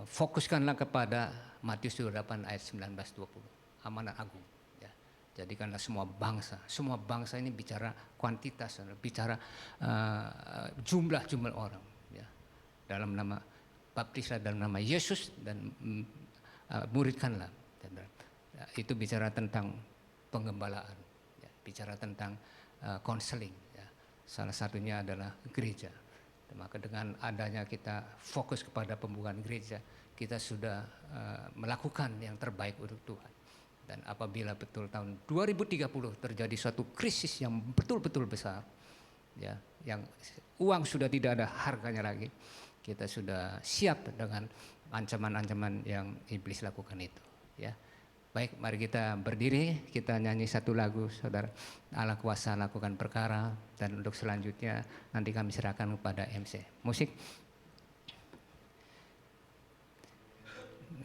Fokuskanlah kepada Matius 28 ayat 19-20, amanat agung ya. Jadikanlah semua bangsa ini bicara kuantitas, bicara jumlah orang ya. Dalam nama baptislah dalam nama Yesus dan muridkanlah. Itu bicara tentang penggembalaan ya, bicara tentang konseling ya. Salah satunya adalah gereja. Maka dengan adanya kita fokus kepada pembukaan gereja, kita sudah melakukan yang terbaik untuk Tuhan. Dan apabila betul tahun 2030 terjadi suatu krisis yang betul-betul besar ya, yang uang sudah tidak ada harganya lagi, kita sudah siap dengan ancaman-ancaman yang iblis lakukan itu ya. Baik, mari kita berdiri, kita nyanyi satu lagu saudara, Allah kuasa lakukan perkara, dan untuk selanjutnya nanti kami serahkan kepada MC musik.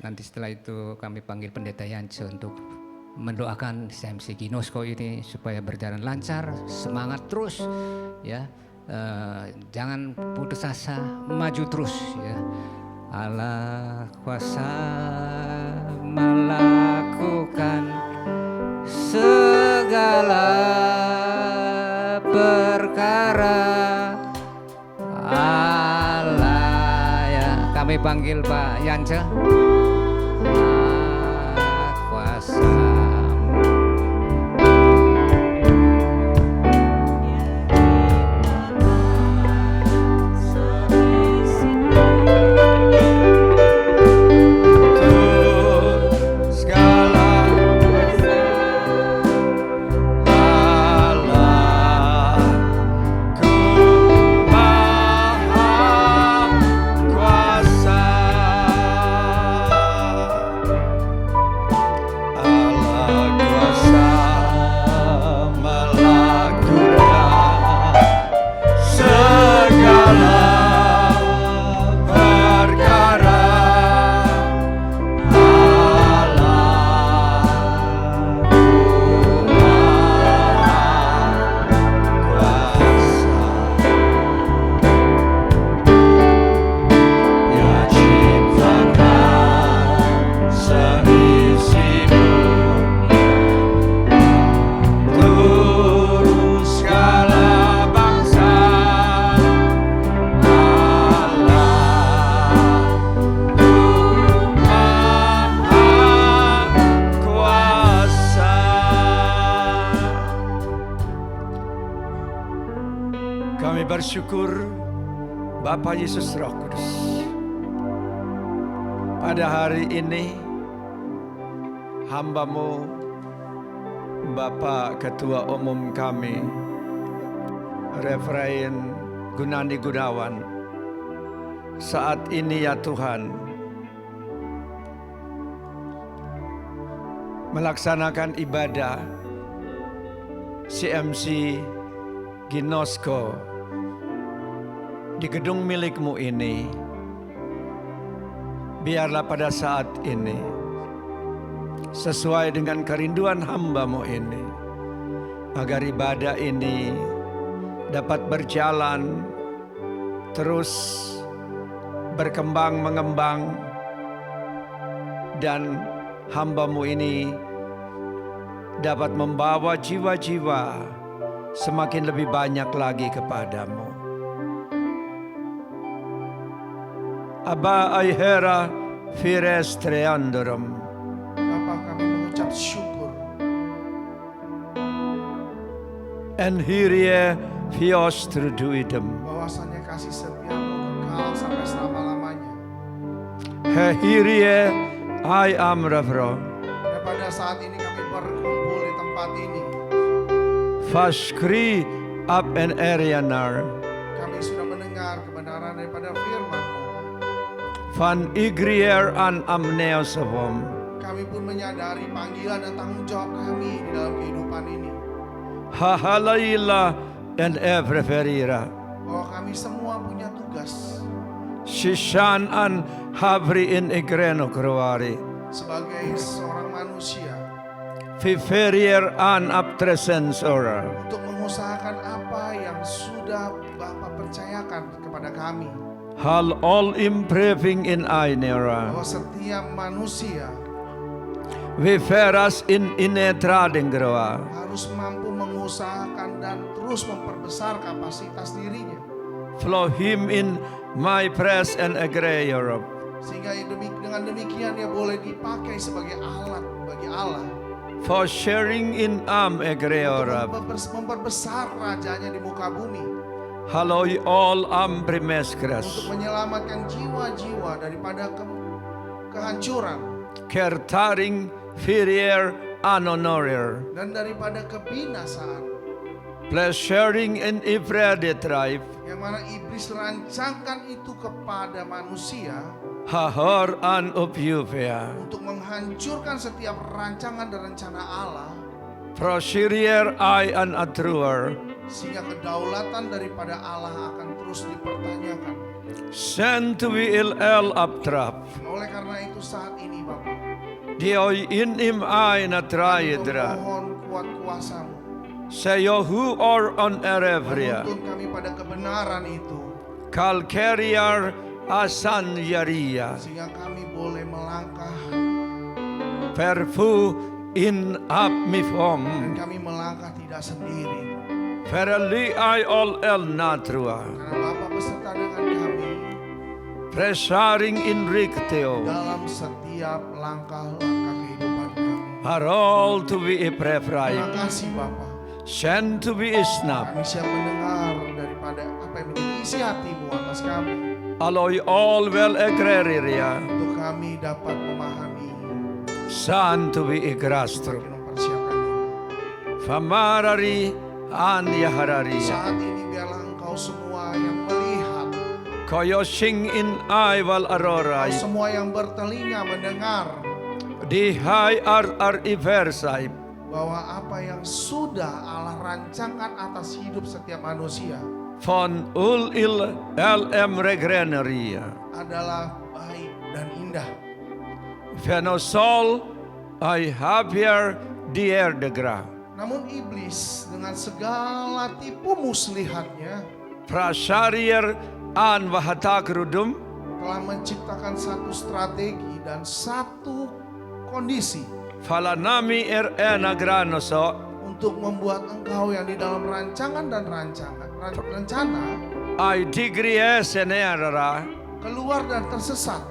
Nanti setelah itu kami panggil pendeta Yance untuk mendoakan MC Ginosko ini supaya berjalan lancar, semangat terus ya. Jangan putus asa, maju terus ya. Allah kuasa melakukan segala perkara. Allah ya, kami panggil Pak Yance. Allah kuasa. Bersyukur Bapa Yesus Roh Kudus, pada hari ini hamba-Mu Bapak Ketua Umum kami Reverend Gunandi Gunawan saat ini ya Tuhan melaksanakan ibadah CMC Ginosko di gedung milik-Mu ini. Biarlah pada saat ini sesuai dengan kerinduan hamba-Mu ini, agar ibadah ini dapat berjalan terus berkembang mengembang, dan hamba-Mu ini dapat membawa jiwa-jiwa semakin lebih banyak lagi kepadamu. Aba aihera fires treandorum. Bapa, kami mengucap syukur. En hyrie fios truduidem. Bahwasannya kasih setiamu kekal sampai selama-lamanya. Here I am Ravro. Dan pada saat ini kami berkumpul di tempat ini. Fashkri up an area nar. Kami sudah mendengar kebenaran daripada firman-Mu. Van igrier an amneosavom. Kami pun menyadari panggilan dan tanggung jawab kami di dalam kehidupan ini. Hahalaila and evreferira. Bahwa kami semua punya tugas Shishan an havri in egreno kroari. sebagai seorang manusia Fiferier an aptresensora. untuk mengusahakan apa yang sudah Bapa percayakan kepada kami. Hal all improving in ainera. Bahwa setiap manusia Viferas in inetradingroa. harus mampu mengusahakan dan terus memperbesar kapasitas dirinya. Flow him in my press and agree Europe. Sehingga dengan demikian dia boleh dipakai sebagai alat bagi Allah. For sharing in agree Europe. Untuk memperbesar rajanya di muka bumi. Halloi all Untuk ambrimeskras. menyelamatkan jiwa-jiwa daripada kehancuran. Kertaring firier anonorir. Dan daripada kebinasaan. Pleasuring in ifrede tribe. Yang mana iblis rancangkan itu kepada manusia. Hahor an upyupea. Untuk menghancurkan setiap rancangan dan rencana Allah. Prosirier I an atruer. Sehingga kedaulatan daripada Allah akan terus dipertanyakan. Send to be il el uptrap. Oleh karena itu saat ini Bapak, Dioi in im I natraidra. memohon kuat kuasa-Mu. Sayo who or on erevria. Menuntun kami pada kebenaran itu. Kalkeriar asan yaria. Sehingga kami boleh melangkah. Perfu in up Dan mifom. kami melangkah tidak sendiri. Ferali I all el natrua. Karena Bapa beserta dengan kami. Presaring in ricteo. Dalam setiap langkah-langkah kehidupan kami. Harol to be a Terima prefrai. kasih Bapa. Send to be a snap. Kami siap mendengar daripada apa yang menjadi isi hati-Mu atas kami. Alloy all well agraria. Untuk kami dapat memahami. San to be a grastro. Semakin mempersiapkan diri. Famarari an yaharari. Saat ini biarlah Engkau semua yang melihat. Koyoshing in I wal arorai. Engkau semua yang bertelinga mendengar. Di hai ar iversai. Bahwa apa yang sudah Allah rancangkan atas hidup setiap manusia. Von ul il lm regreneria. Adalah baik dan indah. Fenosol I happier dier degra. Namun iblis dengan segala tipu muslihatnya Prasarier an wahatakrudum. telah menciptakan satu strategi dan satu kondisi Falanami enagranoso. untuk membuat engkau yang di dalam rancangan dan rencana I digrie senerara. keluar dan tersesat.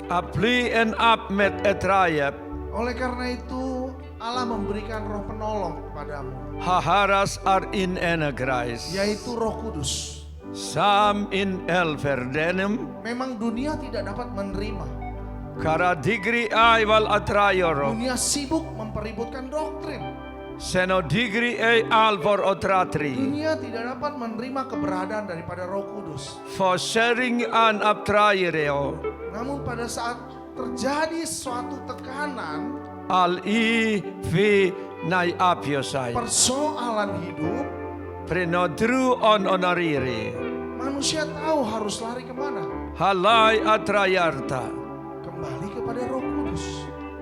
Apply and up met etrayep. Oleh karena itu Allah memberikan roh penolong kepadamu, Haharas are in enagrais. yaitu Roh Kudus. Sam in elverdenem. Memang dunia tidak dapat menerima. Kara digri I wal atrayoro. Dunia sibuk mempeributkan doktrin. Seno digri e alvor otratri. Dunia tidak dapat menerima keberadaan daripada Roh Kudus. For sharing an aptraireo. Namun pada saat terjadi suatu tekanan, Al i vi nai apiosai. persoalan hidup, Prenodru on onariri. manusia tahu harus lari kemana. Halai atrayarta. Kembali kepada Roh Kudus.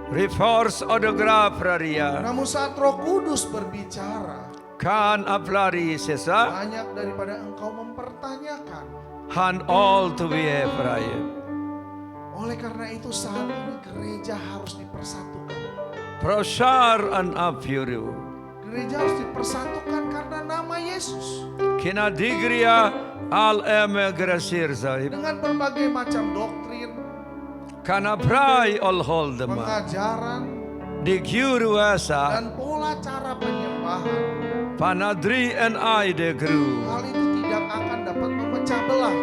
Reforce odographraria. Namun saat Roh Kudus berbicara, Kan aplari sesa. banyak daripada engkau mempertanyakan. Han all to be Ephraim. Oleh karena itu saat ini gereja harus dipersatukan. Proshar an apyuru. Gereja harus dipersatukan karena nama Yesus. Kina digria al emegrasir zaib. Dengan berbagai macam doktrin, Kana prai all holdema. pengajaran, Digyuru asa. dan pola cara penyembahan. Panadri and I de gru. Hal itu tidak akan dapat memecah belah.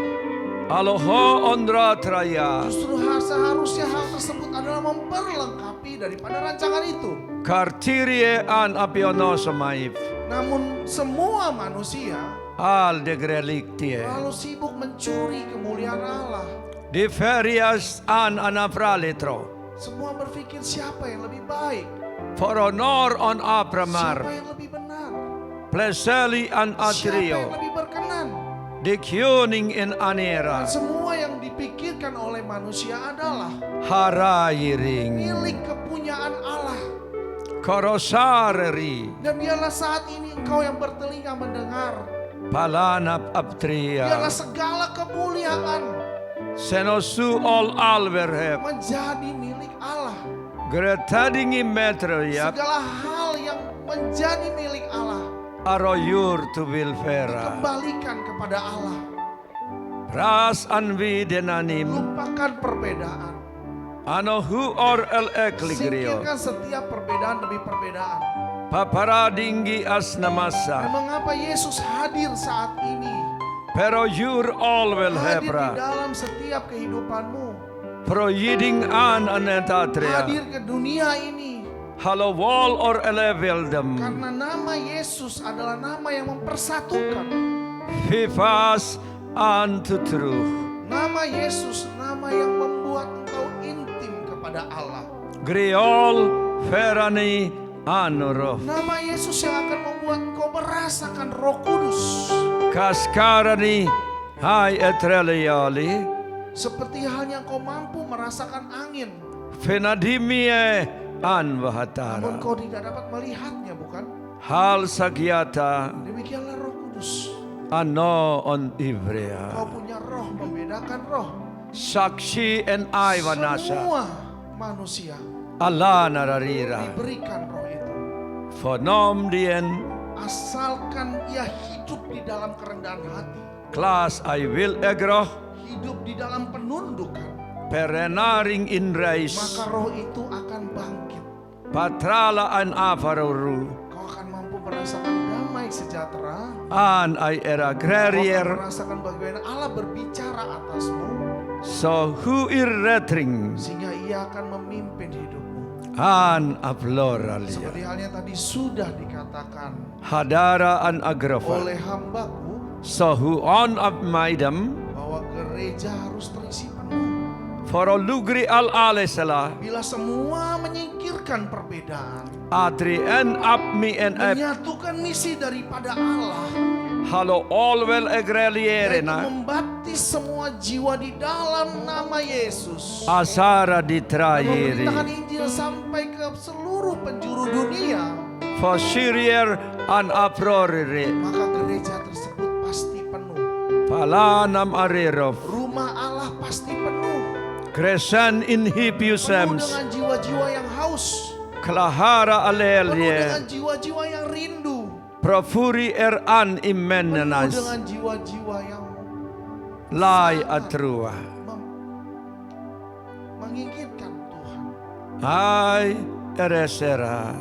Aloho ondra traya. Justru seharusnya hal tersebut adalah memperlengkapi daripada rancangan itu. Kartirie an apiono samaif. Namun semua manusia Al degrelictie. lalu sibuk mencuri kemuliaan Allah. Diferias an anafralitro. Semua berpikir siapa yang lebih baik, For honor on siapa apramar. yang lebih benar, Pleseli an siapa yang atrio. lebih berkenan. Dikuning in Dan anera. semua yang dipikirkan oleh manusia adalah Harayiring. milik kepunyaan Allah. Korosareri. Dan biarlah saat ini engkau yang bertelinga mendengar, Palanap aptria. biarlah segala kemuliaan Senosu all alverhep. menjadi milik Allah. Gretadingi metro yap. Segala hal yang menjadi milik Allah Aroyur tu vilfera. kembalikan kepada Allah. Ras anvi denanim. Lupakan perbedaan. Anohu or el ekligrio. Singkirkan setiap perbedaan demi perbedaan. Paparadingi Dan asnamasa. mengapa Yesus hadir saat ini? Pero yur all will Hadir di hebra. dalam setiap kehidupanmu. Proyiding an anetatria. Hadir ke dunia ini. Halo wall or eleveldem. Karena nama Yesus adalah nama yang mempersatukan. Fifas antu truth. Nama Yesus, nama yang membuat engkau intim kepada Allah. Griol ferani anuro. Nama Yesus yang akan membuat engkau merasakan Roh Kudus. Kaskarani hai etreliali. Seperti halnya engkau mampu merasakan angin. Fenadimie an Namun vahatara. engkau tidak dapat melihatnya, bukan? Hal sagyata Demikianlah Roh Kudus. ano on ivrea. Kau punya roh, membedakan roh. Sakshi en aivanasa. Semua manusia Allah nararira. diberikan roh itu. Fonom dien Asalkan ia hidup di dalam kerendahan hati. class I will egroh. Hidup di dalam penundukan. Perenaring in rais. Maka roh itu akan bangkit. Patrala an afaruru. Kau akan mampu merasakan damai sejahtera. An I era Kau akan grarier. merasakan bagaimana Allah berbicara atasmu. So who irretring. Sehingga ia akan memimpin hidupmu. An afloralia. Seperti halnya tadi sudah dikatakan Hadara an agrofa. oleh hambaku. So who on up maidam. Bahwa gereja harus terisi penuh. For lugri al alesala. Bila semua menyingkirkan perbedaan. Atri en up me en ep. Menyatukan misi daripada Allah. Halo all well Yaitu egrelierena. membaptis semua jiwa di dalam nama Yesus. Asara Dan ditrayeri. memberitakan Injil sampai ke seluruh penjuru dunia. For Syrier an aprorere. Maka gereja tersebut pasti penuh. Palanam arirov. Rumah Allah pasti penuh. Kresan in Penuh hipiusems. dengan jiwa-jiwa yang haus. Klahara Penuh alelie. dengan jiwa-jiwa yang rindu. Profuri an Penuh immenenas. dengan jiwa-jiwa yang Lai atrua. menginginkan Tuhan. Hai eresera.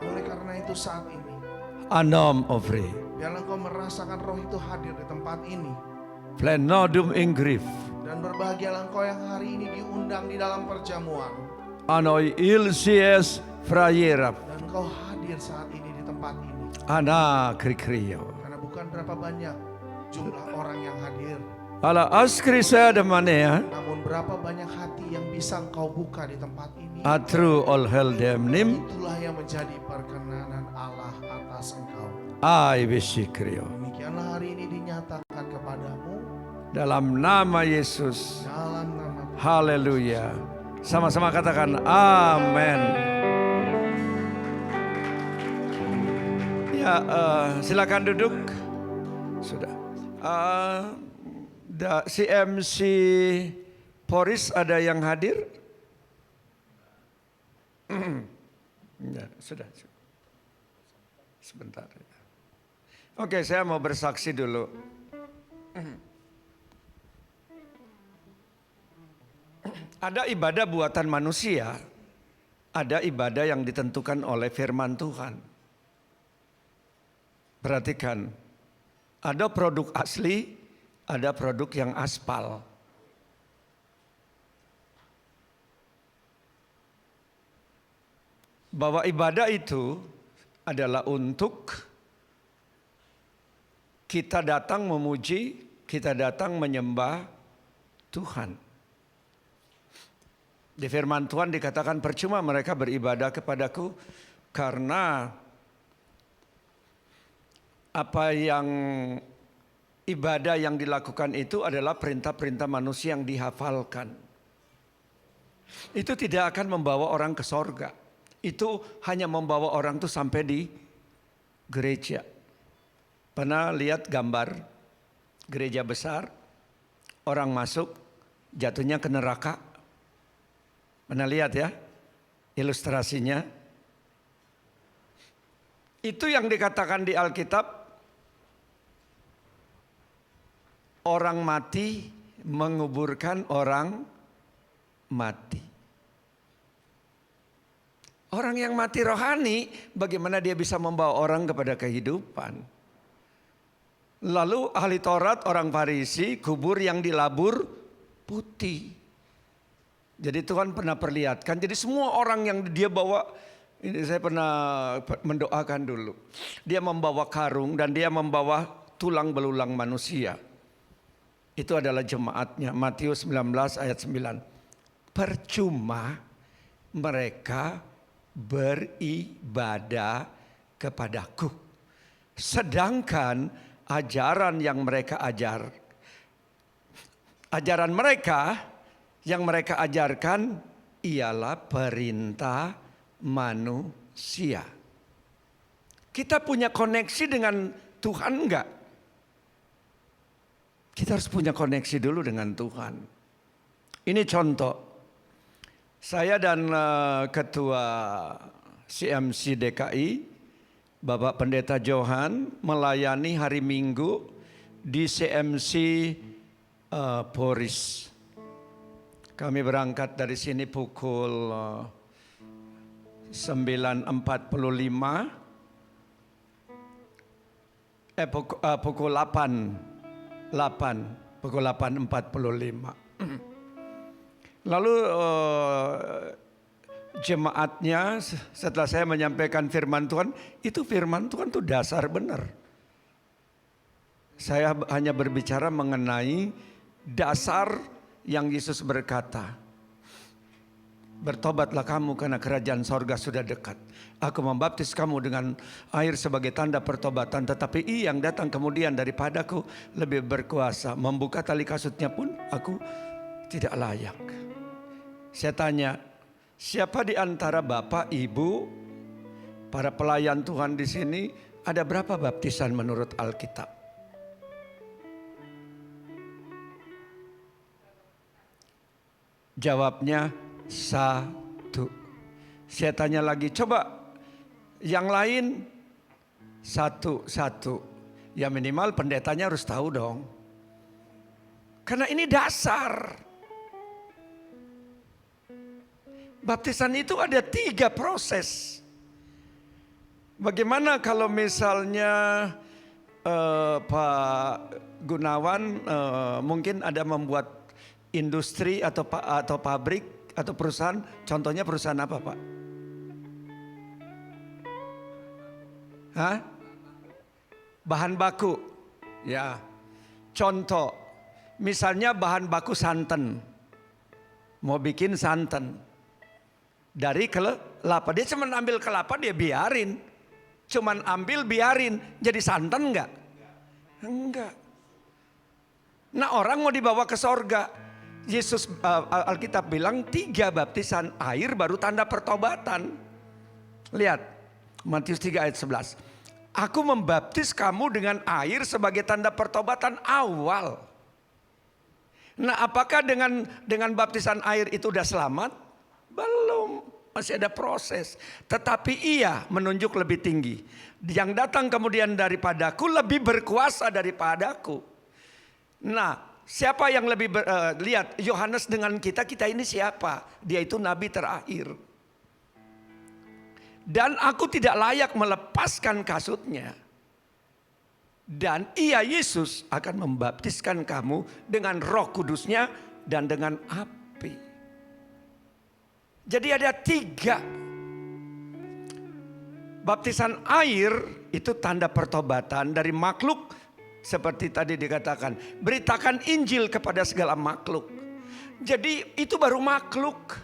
Oleh karena itu saat ini, Anom ofri. biarlah engkau merasakan roh itu hadir di tempat ini. Plenodum ingrif. Dan berbahagialah engkau yang hari ini diundang di dalam perjamuan. Anoi ilsies frayerap. Dan engkau hadir saat ini di tempat ini. Ana krikrio. Karena bukan berapa banyak jumlah orang yang hadir. Ala askrisa demanea. Namun berapa banyak hati yang bisa engkau buka di tempat ini. Atru ol heldem nim. Itulah yang menjadi perkenanan Allah atas engkau. Ai bisikrio. Demikianlah hari ini dinyatakan kepadamu. Dalam nama Yesus. Dalam nama Haleluya. Sama-sama katakan amin. Ya, silakan duduk. Sudah. CMC Poris ada yang hadir? Ya, sudah. Sebentar. Oke, saya mau bersaksi dulu. Ada ibadah buatan manusia, ada ibadah yang ditentukan oleh firman Tuhan. Perhatikan, ada produk asli, ada produk yang aspal. Bahwa ibadah itu adalah untuk kita datang memuji, kita datang menyembah Tuhan. Di firman Tuhan dikatakan percuma mereka beribadah kepadaku karena apa yang ibadah yang dilakukan itu adalah perintah-perintah manusia yang dihafalkan. Itu tidak akan membawa orang ke sorga. Itu hanya membawa orang tuh sampai di gereja. Pernah lihat gambar gereja besar, orang masuk jatuhnya ke neraka? Pernah lihat ya ilustrasinya? Itu yang dikatakan di Alkitab, orang mati menguburkan orang mati. Orang yang mati rohani, bagaimana dia bisa membawa orang kepada kehidupan? Lalu ahli Taurat, orang Farisi, kubur yang dilabur putih. Jadi Tuhan pernah perlihatkan, jadi semua orang yang dia bawa, ini saya pernah mendoakan dulu. Dia membawa karung dan dia membawa tulang belulang manusia. Itu adalah jemaatnya, Matius 19 ayat 9. Percuma mereka beribadah kepadaku. Sedangkan ajaran yang mereka ajaran mereka yang mereka ajarkan ialah perintah manusia. Kita punya koneksi dengan Tuhan enggak? Kita harus punya koneksi dulu dengan Tuhan. Ini contoh. Saya dan Ketua CMC DKI, Bapak Pendeta Johan, melayani hari Minggu di CMC Poris. Kami berangkat dari sini pukul 9.45, pukul 8.45. Lalu jemaatnya setelah saya menyampaikan firman Tuhan, itu firman Tuhan itu dasar benar. Saya hanya berbicara mengenai dasar yang Yesus berkata, bertobatlah kamu karena kerajaan sorga sudah dekat. Aku membaptis kamu dengan air sebagai tanda pertobatan, tetapi Ia yang datang kemudian daripadaku lebih berkuasa. Membuka tali kasutnya pun aku tidak layak. Saya tanya, siapa di antara Bapak, Ibu, para pelayan Tuhan di sini, ada berapa baptisan menurut Alkitab? Jawabnya 1. Saya tanya lagi, coba yang lain 1. Ya minimal pendetanya harus tahu dong. Karena ini dasar. Baptisan itu ada 3 proses. Bagaimana kalau misalnya Pak Gunawan mungkin ada membuat industri atau pabrik atau perusahaan, contohnya perusahaan apa Pak? Hah? Bahan baku. Ya. Contoh, misalnya bahan baku santan. Mau bikin santan. Dari kelapa, dia cuma ambil kelapa dia biarin, cuman ambil biarin, jadi santan enggak? Enggak. Nah orang mau dibawa ke sorga, Yesus Alkitab bilang 3 baptisan air baru tanda pertobatan. Lihat Matius 3 ayat 11. Aku membaptis kamu dengan air sebagai tanda pertobatan awal. Nah apakah dengan baptisan air itu udah selamat? Belum, masih ada proses. Tetapi Ia menunjuk lebih tinggi. Yang datang kemudian daripadaku lebih berkuasa daripadaku. Nah, siapa yang lebih lihat Yohanes dengan kita ini siapa? Dia itu nabi terakhir. Dan aku tidak layak melepaskan kasutnya. Dan Ia Yesus akan membaptiskan kamu dengan Roh Kudusnya dan dengan api. Jadi ada 3. Baptisan air itu tanda pertobatan dari makhluk seperti tadi dikatakan. Beritakan Injil kepada segala makhluk. Jadi itu baru makhluk.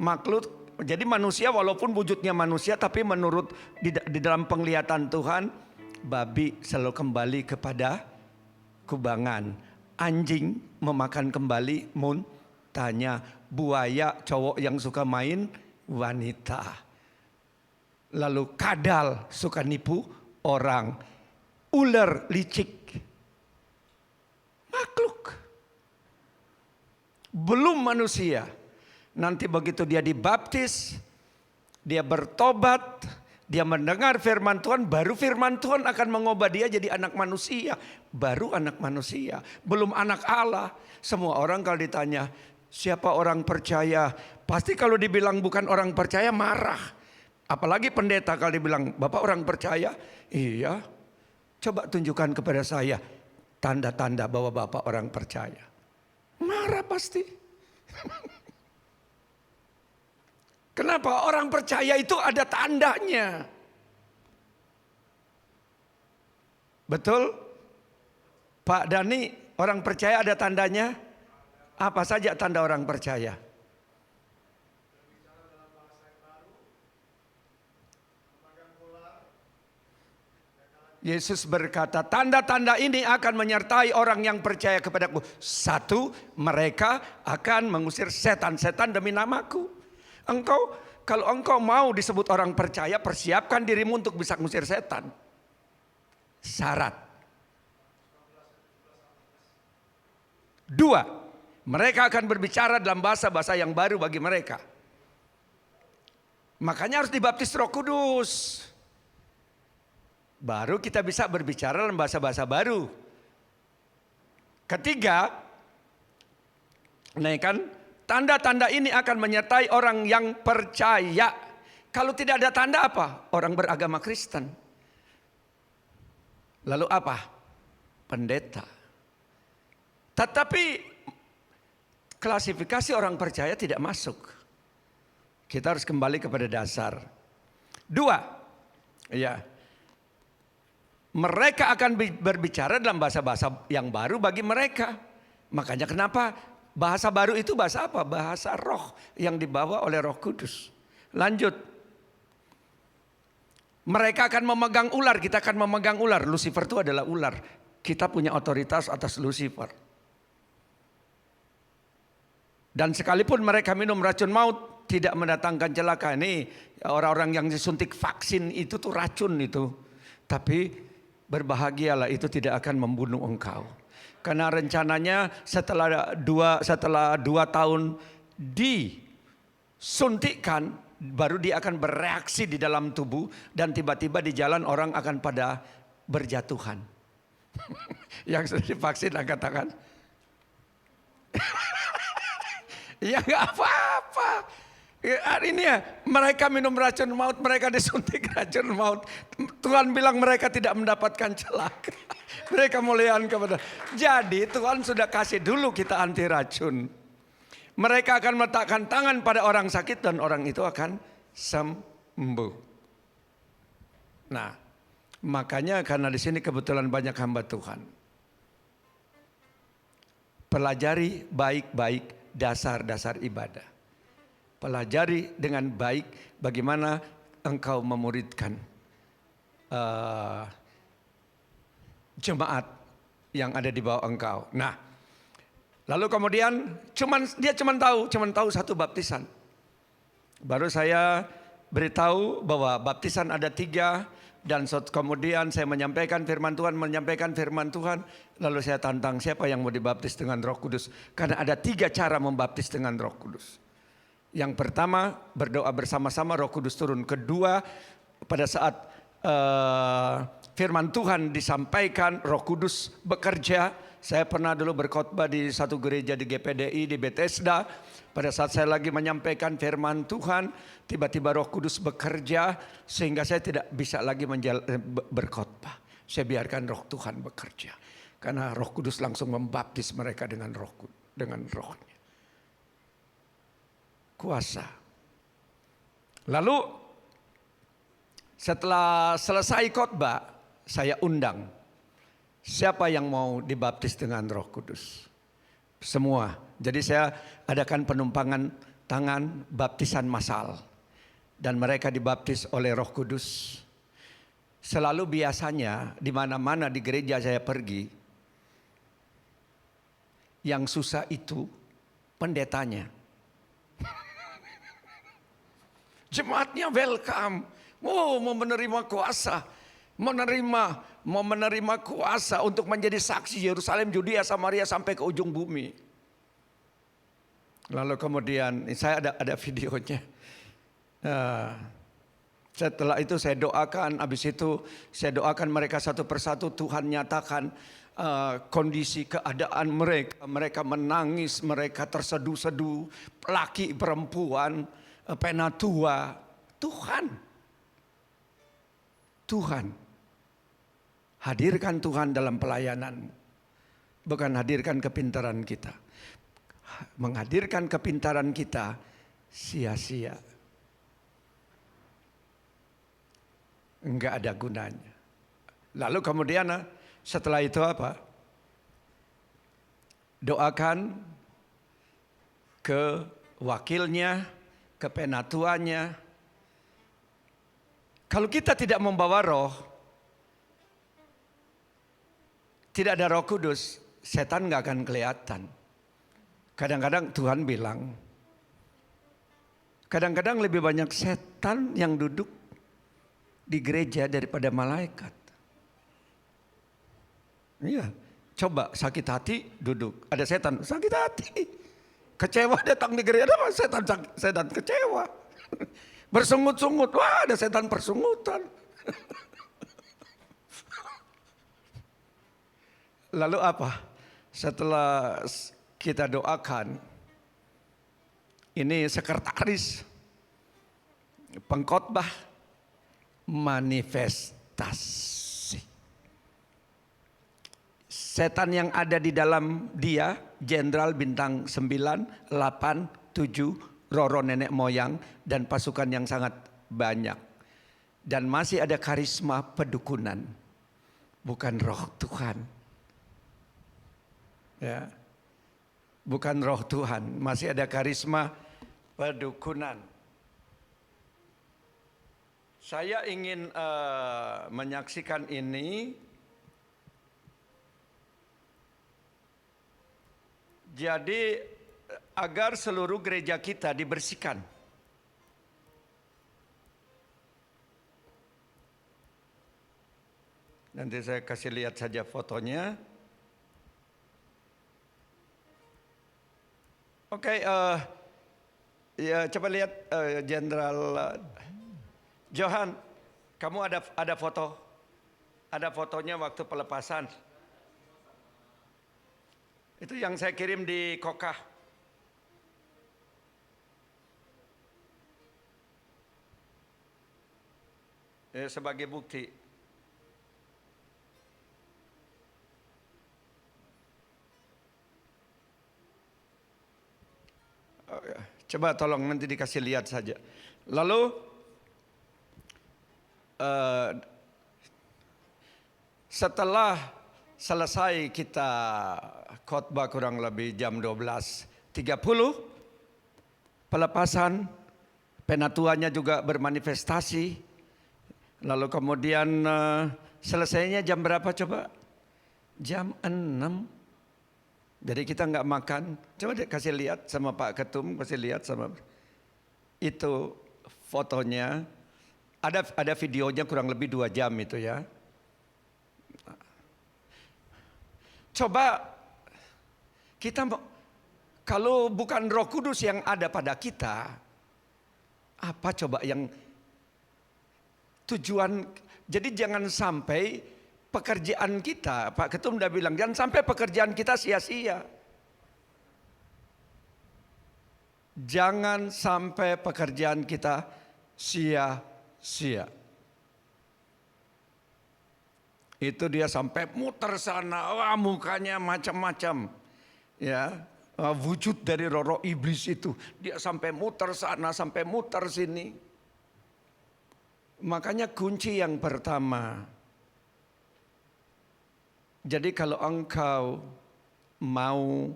Makhluk, jadi manusia walaupun wujudnya manusia tapi menurut di dalam penglihatan Tuhan, babi selalu kembali kepada kubangan. Anjing memakan kembali muntahnya. Buaya cowok yang suka main wanita. Lalu kadal suka nipu orang. Ular licik. Makhluk. Belum manusia. Nanti begitu dia dibaptis, dia bertobat, dia mendengar firman Tuhan, baru firman Tuhan akan mengubah dia jadi anak manusia. Baru anak manusia, belum anak Allah. Semua orang kalau ditanya, siapa orang percaya? Pasti kalau dibilang bukan orang percaya marah. Apalagi pendeta kalau dibilang, Bapak orang percaya? Iya, coba tunjukkan kepada saya tanda-tanda bahwa Bapak orang percaya. Marah pasti. Kenapa? Orang percaya itu ada tandanya. Betul? Pak Dani, orang percaya ada tandanya? Apa saja tanda orang percaya? Yesus berkata, tanda-tanda ini akan menyertai orang yang percaya kepadaku. 1, mereka akan mengusir setan-setan demi namaku. Kalau engkau mau disebut orang percaya, persiapkan dirimu untuk bisa mengusir setan. Syarat. 2, mereka akan berbicara dalam bahasa-bahasa yang baru bagi mereka. Makanya harus dibaptis Roh Kudus. Baru kita bisa berbicara dalam bahasa-bahasa baru. 3, tanda-tanda ini akan menyertai orang yang percaya. Kalau tidak ada tanda apa? Orang beragama Kristen. Lalu apa? Pendeta. Tetapi klasifikasi orang percaya tidak masuk. Kita harus kembali kepada dasar. 2, ya. Mereka akan berbicara dalam bahasa-bahasa yang baru bagi mereka. Makanya kenapa bahasa baru itu bahasa apa? Bahasa roh yang dibawa oleh Roh Kudus. Lanjut. Mereka akan memegang ular, kita akan memegang ular. Lucifer itu adalah ular. Kita punya otoritas atas Lucifer. Dan sekalipun mereka minum racun maut, tidak mendatangkan celaka. Ini orang-orang yang disuntik vaksin itu tuh racun itu. Tapi berbahagialah, itu tidak akan membunuh engkau. Karena rencananya setelah 2 tahun disuntikkan, baru dia akan bereaksi di dalam tubuh. Dan tiba-tiba di jalan orang akan pada berjatuhan. Yang sudah divaksin angkat tangan. Ya gak apa-apa. Hari ini ya, mereka minum racun maut, mereka disuntik racun maut. Tuhan bilang mereka tidak mendapatkan celaka. Mereka muliaan kepada. Jadi Tuhan sudah kasih dulu kita anti racun. Mereka akan meletakkan tangan pada orang sakit dan orang itu akan sembuh. Nah, makanya karena di sini kebetulan banyak hamba Tuhan. Pelajari baik-baik dasar-dasar ibadah. Pelajari dengan baik bagaimana engkau memuridkan jemaat yang ada di bawah engkau. Nah, lalu kemudian dia cuma tahu satu baptisan. Baru saya beritahu bahwa baptisan ada 3 dan kemudian saya menyampaikan firman Tuhan, lalu saya tantang siapa yang mau dibaptis dengan Roh Kudus, karena ada 3 cara membaptis dengan Roh Kudus. Yang pertama, berdoa bersama-sama Roh Kudus turun. Kedua, pada saat firman Tuhan disampaikan, Roh Kudus bekerja. Saya pernah dulu berkhotbah di satu gereja di GPDI di Bethesda. Pada saat saya lagi menyampaikan firman Tuhan, tiba-tiba Roh Kudus bekerja sehingga saya tidak bisa lagi berkhotbah. Saya biarkan Roh Tuhan bekerja. Karena Roh Kudus langsung membaptis mereka dengan rohnya. Kuasa. Lalu setelah selesai khotbah, saya undang. Siapa yang mau dibaptis dengan Roh Kudus? Semua. Jadi saya adakan penumpangan tangan baptisan massal. Dan mereka dibaptis oleh Roh Kudus. Selalu biasanya di mana-mana di gereja saya pergi, yang susah itu pendetanya. Jemaatnya welcome. Oh, mau menerima kuasa. Mau menerima kuasa untuk menjadi saksi Yerusalem, Judea, Samaria sampai ke ujung bumi. Lalu kemudian saya ada videonya. Setelah itu saya doakan, habis itu saya doakan mereka satu persatu. Tuhan nyatakan kondisi keadaan mereka. Mereka menangis, mereka terseduh-seduh, laki perempuan, penatua. Tuhan. Hadirkan Tuhan dalam pelayananmu. Bukan hadirkan kepintaran kita. Menghadirkan kepintaran kita sia-sia. Enggak ada gunanya. Lalu kemudian setelah itu apa? Doakan ke wakilnya, ke penatuannya. Kalau kita tidak membawa roh, tidak ada Roh Kudus, setan enggak akan kelihatan. Kadang-kadang Tuhan bilang, kadang-kadang lebih banyak setan yang duduk di gereja daripada malaikat. Iya, coba sakit hati duduk, ada setan sakit hati. Kecewa datang di gereja, ada setan kecewa. Bersungut-sungut, wah ada setan persungutan. Lalu apa? Setelah kita doakan, ini sekretaris pengkhotbah manifestasi. Setan yang ada di dalam dia, jenderal bintang 9, 8, 7, Roro nenek moyang, dan pasukan yang sangat banyak. Dan masih ada karisma pedukunan, bukan roh Tuhan. Ya, bukan roh Tuhan, masih ada karisma pedukunan. Saya ingin menyaksikan ini. Jadi agar seluruh gereja kita dibersihkan. Nanti saya kasih lihat saja fotonya. Oke, ya coba lihat Jenderal Johan, kamu ada foto? Ada fotonya waktu pelepasan. Itu yang saya kirim di Kokah. Sebagai bukti. Coba tolong nanti dikasih lihat saja. Lalu setelah selesai kita khotbah kurang lebih jam 12.30, pelepasan, penatuannya juga bermanifestasi. Lalu kemudian selesainya jam berapa coba? Jam 6. Jadi kita nggak makan. Coba deh kasih lihat sama Pak Ketum, kasih lihat sama itu fotonya. Ada videonya kurang lebih 2 jam itu ya. Coba kita kalau bukan Roh Kudus yang ada pada kita, apa coba yang tujuan? Jadi jangan sampai pekerjaan kita, Pak Ketum udah bilang, jangan sampai pekerjaan kita sia-sia. Jangan sampai pekerjaan kita sia-sia. Itu dia sampai muter sana, wah mukanya macam-macam. Ya, wujud dari roh iblis itu. Dia sampai muter sana, sampai muter sini. Makanya kunci yang pertama. Jadi kalau engkau mau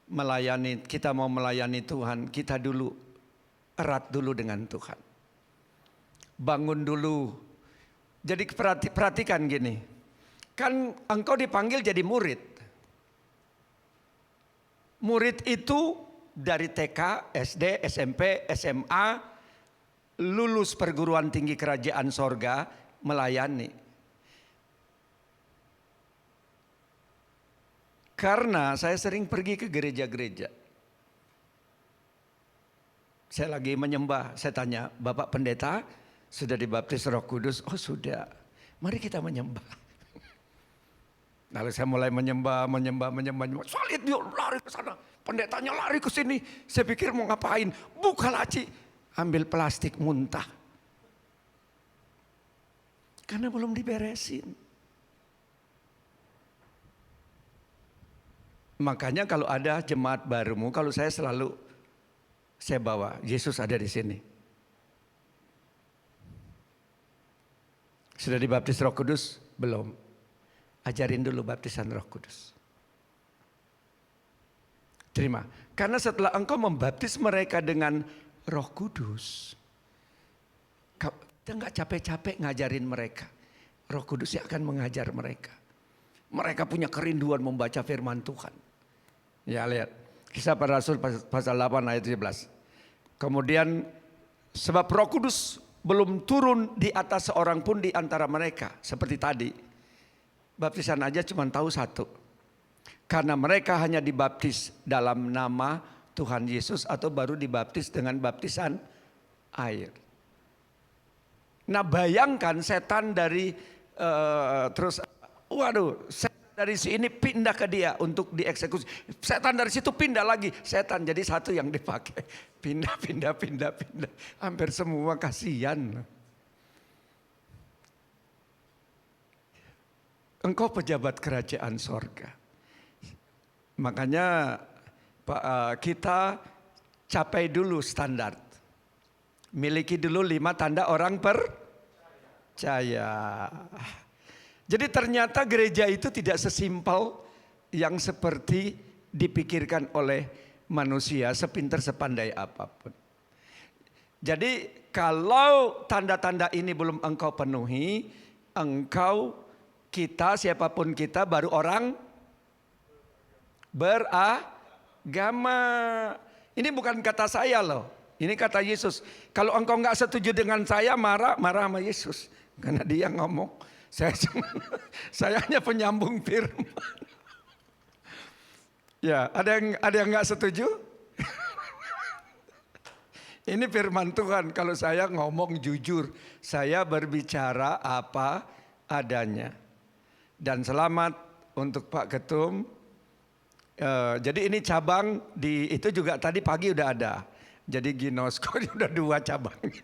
melayani, kita mau melayani Tuhan, kita dulu erat dulu dengan Tuhan. Bangun dulu. Jadi perhatikan gini, kan engkau dipanggil jadi murid. Murid itu dari TK, SD, SMP, SMA, lulus perguruan tinggi kerajaan sorga, melayani. Karena saya sering pergi ke gereja-gereja. Saya lagi menyembah, saya tanya, Bapak Pendeta, sudah dibaptis Roh Kudus? Oh sudah, mari kita menyembah. Lalu saya mulai menyembah. Solid yuk, lari ke sana. Pendetanya lari ke sini. Saya pikir mau ngapain? Buka laci, ambil plastik muntah. Karena belum diberesin. Makanya kalau ada jemaat barumu, kalau saya bawa, Yesus ada di sini. Sudah dibaptis Roh Kudus? Belum. Ajarin dulu baptisan Roh Kudus. Terima. Karena setelah engkau membaptis mereka dengan Roh Kudus, kita nggak capek-capek ngajarin mereka. Roh Kudus yang akan mengajar mereka. Mereka punya kerinduan membaca firman Tuhan. Ya lihat. Kisah Para Rasul pasal 8 ayat 17. Kemudian sebab Roh Kudus belum turun di atas seorang pun di antara mereka. Seperti tadi. Baptisan aja cuma tahu satu. Karena mereka hanya dibaptis dalam nama Tuhan Yesus atau baru dibaptis dengan baptisan air. Nah bayangkan setan dari setan dari sini pindah ke dia untuk dieksekusi. Setan dari situ pindah lagi. Setan jadi satu yang dipakai. Pindah. Hampir semua, kasihan. Engkau pejabat kerajaan sorga. Makanya kita capai dulu standar. Miliki dulu 5 tanda orang percaya. Jadi ternyata gereja itu tidak sesimpel yang seperti dipikirkan oleh manusia, sepintar sepandai apapun. Jadi kalau tanda-tanda ini belum engkau penuhi, kita siapapun kita baru orang beragama. Ini bukan kata saya loh, ini kata Yesus. Kalau engkau nggak setuju dengan saya, marah sama Yesus. Karena dia ngomong, saya hanya penyambung firman. Ya, ada yang nggak setuju? Ini firman Tuhan. Kalau saya ngomong jujur, saya berbicara apa adanya. Dan selamat untuk Pak Ketum. Jadi ini cabang itu juga tadi pagi udah ada. Jadi Ginosko udah 2 cabangnya.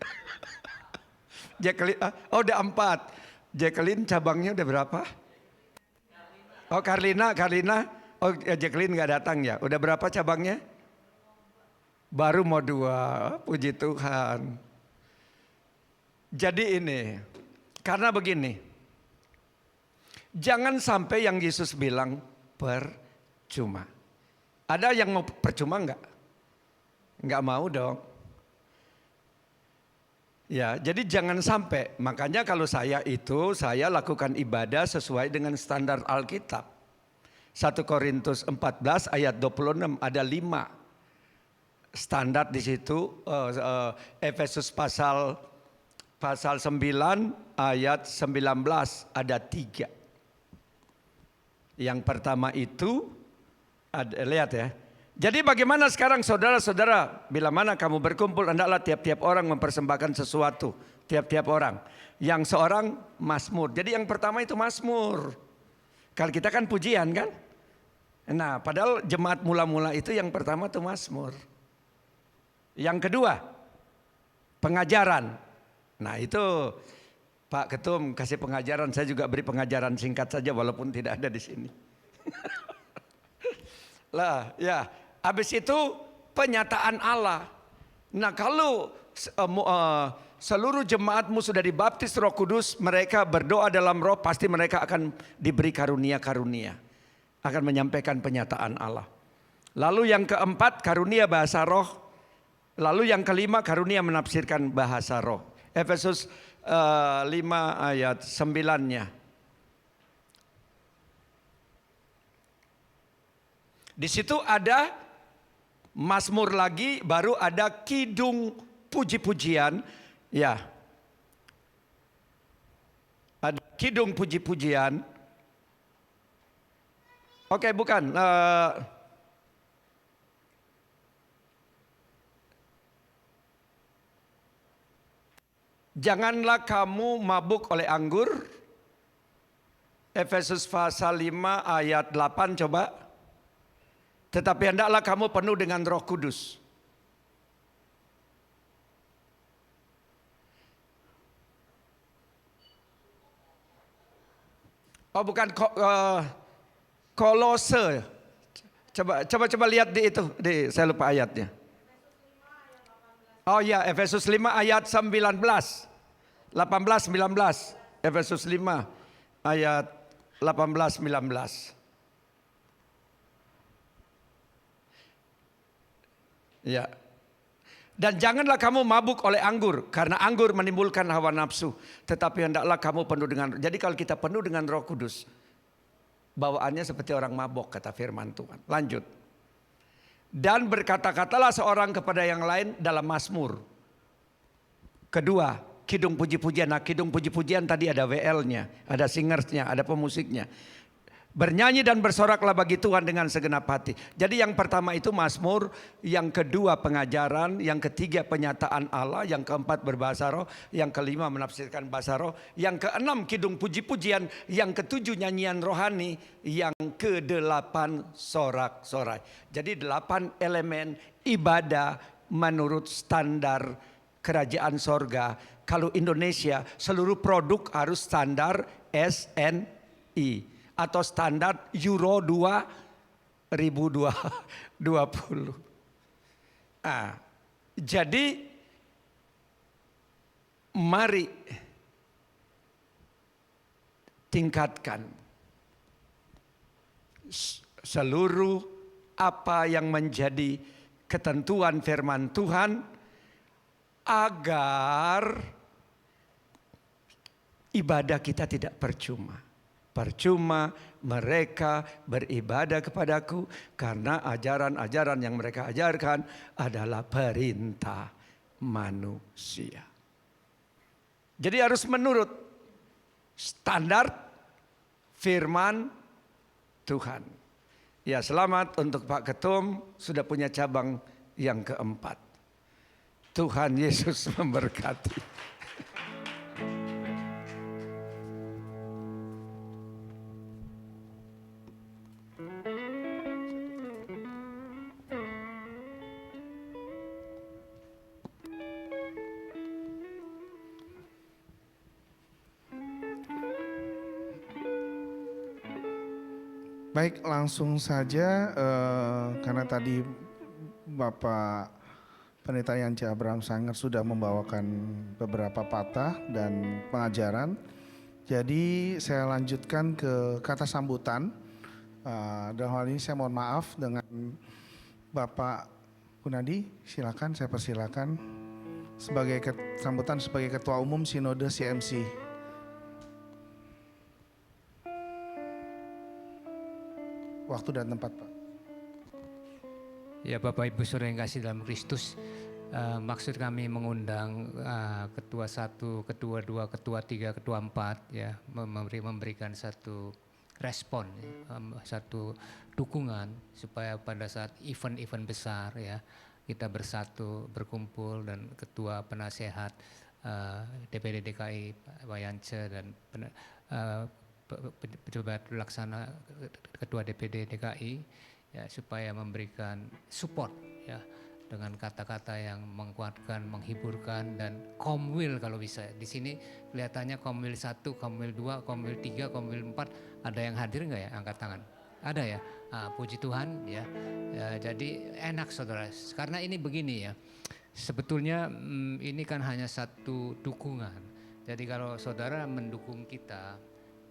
Jacqueline, udah 4. Jacqueline cabangnya udah berapa? Oh Carlina. Oh Jacqueline nggak datang ya. Udah berapa cabangnya? Baru mau 2. Puji Tuhan. Jadi ini, karena begini. Jangan sampai yang Yesus bilang percuma. Ada yang mau percuma enggak? Enggak mau dong. Ya, jadi jangan sampai. Makanya kalau saya lakukan ibadah sesuai dengan standar Alkitab. 1 Korintus 14 ayat 26 ada 5 standar di situ. Efesus pasal 9 ayat 19 ada 3. Yang pertama itu, lihat ya. Jadi bagaimana sekarang saudara-saudara, bila mana kamu berkumpul, hendaklah tiap-tiap orang mempersembahkan sesuatu. Tiap-tiap orang. Yang seorang mazmur. Jadi yang pertama itu mazmur. Kalau kita kan pujian kan. Nah padahal jemaat mula-mula itu yang pertama itu mazmur. Yang kedua, pengajaran. Nah itu Pak Ketum kasih pengajaran, saya juga beri pengajaran singkat saja walaupun tidak ada di sini. Lah, ya, habis itu penyataan Allah. Nah, kalau seluruh jemaatmu sudah dibaptis Roh Kudus, mereka berdoa dalam Roh, pasti mereka akan diberi karunia-karunia, akan menyampaikan penyataan Allah. Lalu yang keempat, karunia bahasa roh. Lalu yang kelima, karunia menafsirkan bahasa roh. Efesus 5 ayat 9-nya. Di situ ada Mazmur lagi, baru ada kidung puji-pujian. Ya. Ada kidung puji-pujian. Oke, bukan. Janganlah kamu mabuk oleh anggur. Efesus pasal 5 ayat 8 coba. Tetapi hendaklah kamu penuh dengan Roh Kudus. Oh bukan, Kolose. Coba lihat di itu, saya lupa ayatnya. Oh ya, Efesus 5 ayat 19. 18, 19. Efesus 5 ayat 18, 19. Ya. Dan janganlah kamu mabuk oleh anggur, karena anggur menimbulkan hawa nafsu. Tetapi hendaklah kamu penuh dengan, jadi kalau kita penuh dengan Roh Kudus, bawaannya seperti orang mabok, kata firman Tuhan. Lanjut. Dan berkata-katalah seorang kepada yang lain dalam Mazmur. Kedua, kidung puji-pujian. Nah, kidung puji-pujian tadi ada WL-nya, ada singersnya, ada pemusiknya. Bernyanyi dan bersoraklah bagi Tuhan dengan segenap hati. Jadi yang pertama itu Mazmur, yang kedua pengajaran, yang ketiga penyataan Allah, yang keempat berbahasa roh, yang kelima menafsirkan bahasa roh, yang keenam kidung puji-pujian, yang ketujuh nyanyian rohani, yang kedelapan sorak-sorai. Jadi 8 elemen ibadah menurut standar kerajaan sorga. Kalau Indonesia seluruh produk harus standar SNI atau standar Euro 2020. Nah, jadi mari tingkatkan seluruh apa yang menjadi ketentuan firman Tuhan agar ibadah kita tidak percuma. Percuma mereka beribadah kepadaku karena ajaran-ajaran yang mereka ajarkan adalah perintah manusia. Jadi harus menurut standar firman Tuhan. Ya, selamat untuk Pak Ketum sudah punya cabang yang keempat. Tuhan Yesus memberkati. Baik, langsung saja karena tadi Bapak Pendeta Yance Abraham Sanger sudah membawakan beberapa patah dan pengajaran. Jadi saya lanjutkan ke kata sambutan. Dalam hal ini saya mohon maaf dengan Bapak Gunadi, silakan saya persilakan sebagai sambutan sebagai Ketua Umum Sinode CMC. Waktu dan tempat, Pak. Ya, Bapak Ibu Saudara yang kasih dalam Kristus, maksud kami mengundang Ketua 1, Ketua 2, Ketua 3, Ketua 4 ya, memberikan satu respon, satu dukungan supaya pada saat event-event besar ya kita bersatu, berkumpul, dan Ketua Penasehat DPD DKI Pak Yance dan pejabat pelaksana Ketua DPD DKI ya, supaya memberikan support ya dengan kata-kata yang menguatkan, menghiburkan, dan komwil kalau bisa. Di sini kelihatannya komwil 1, komwil 2, komwil 3, komwil 4. Ada yang hadir nggak ya? Angkat tangan. Ada ya? Puji Tuhan ya. Jadi enak saudara, karena ini begini ya. Sebetulnya ini kan hanya satu dukungan. Jadi kalau saudara mendukung kita,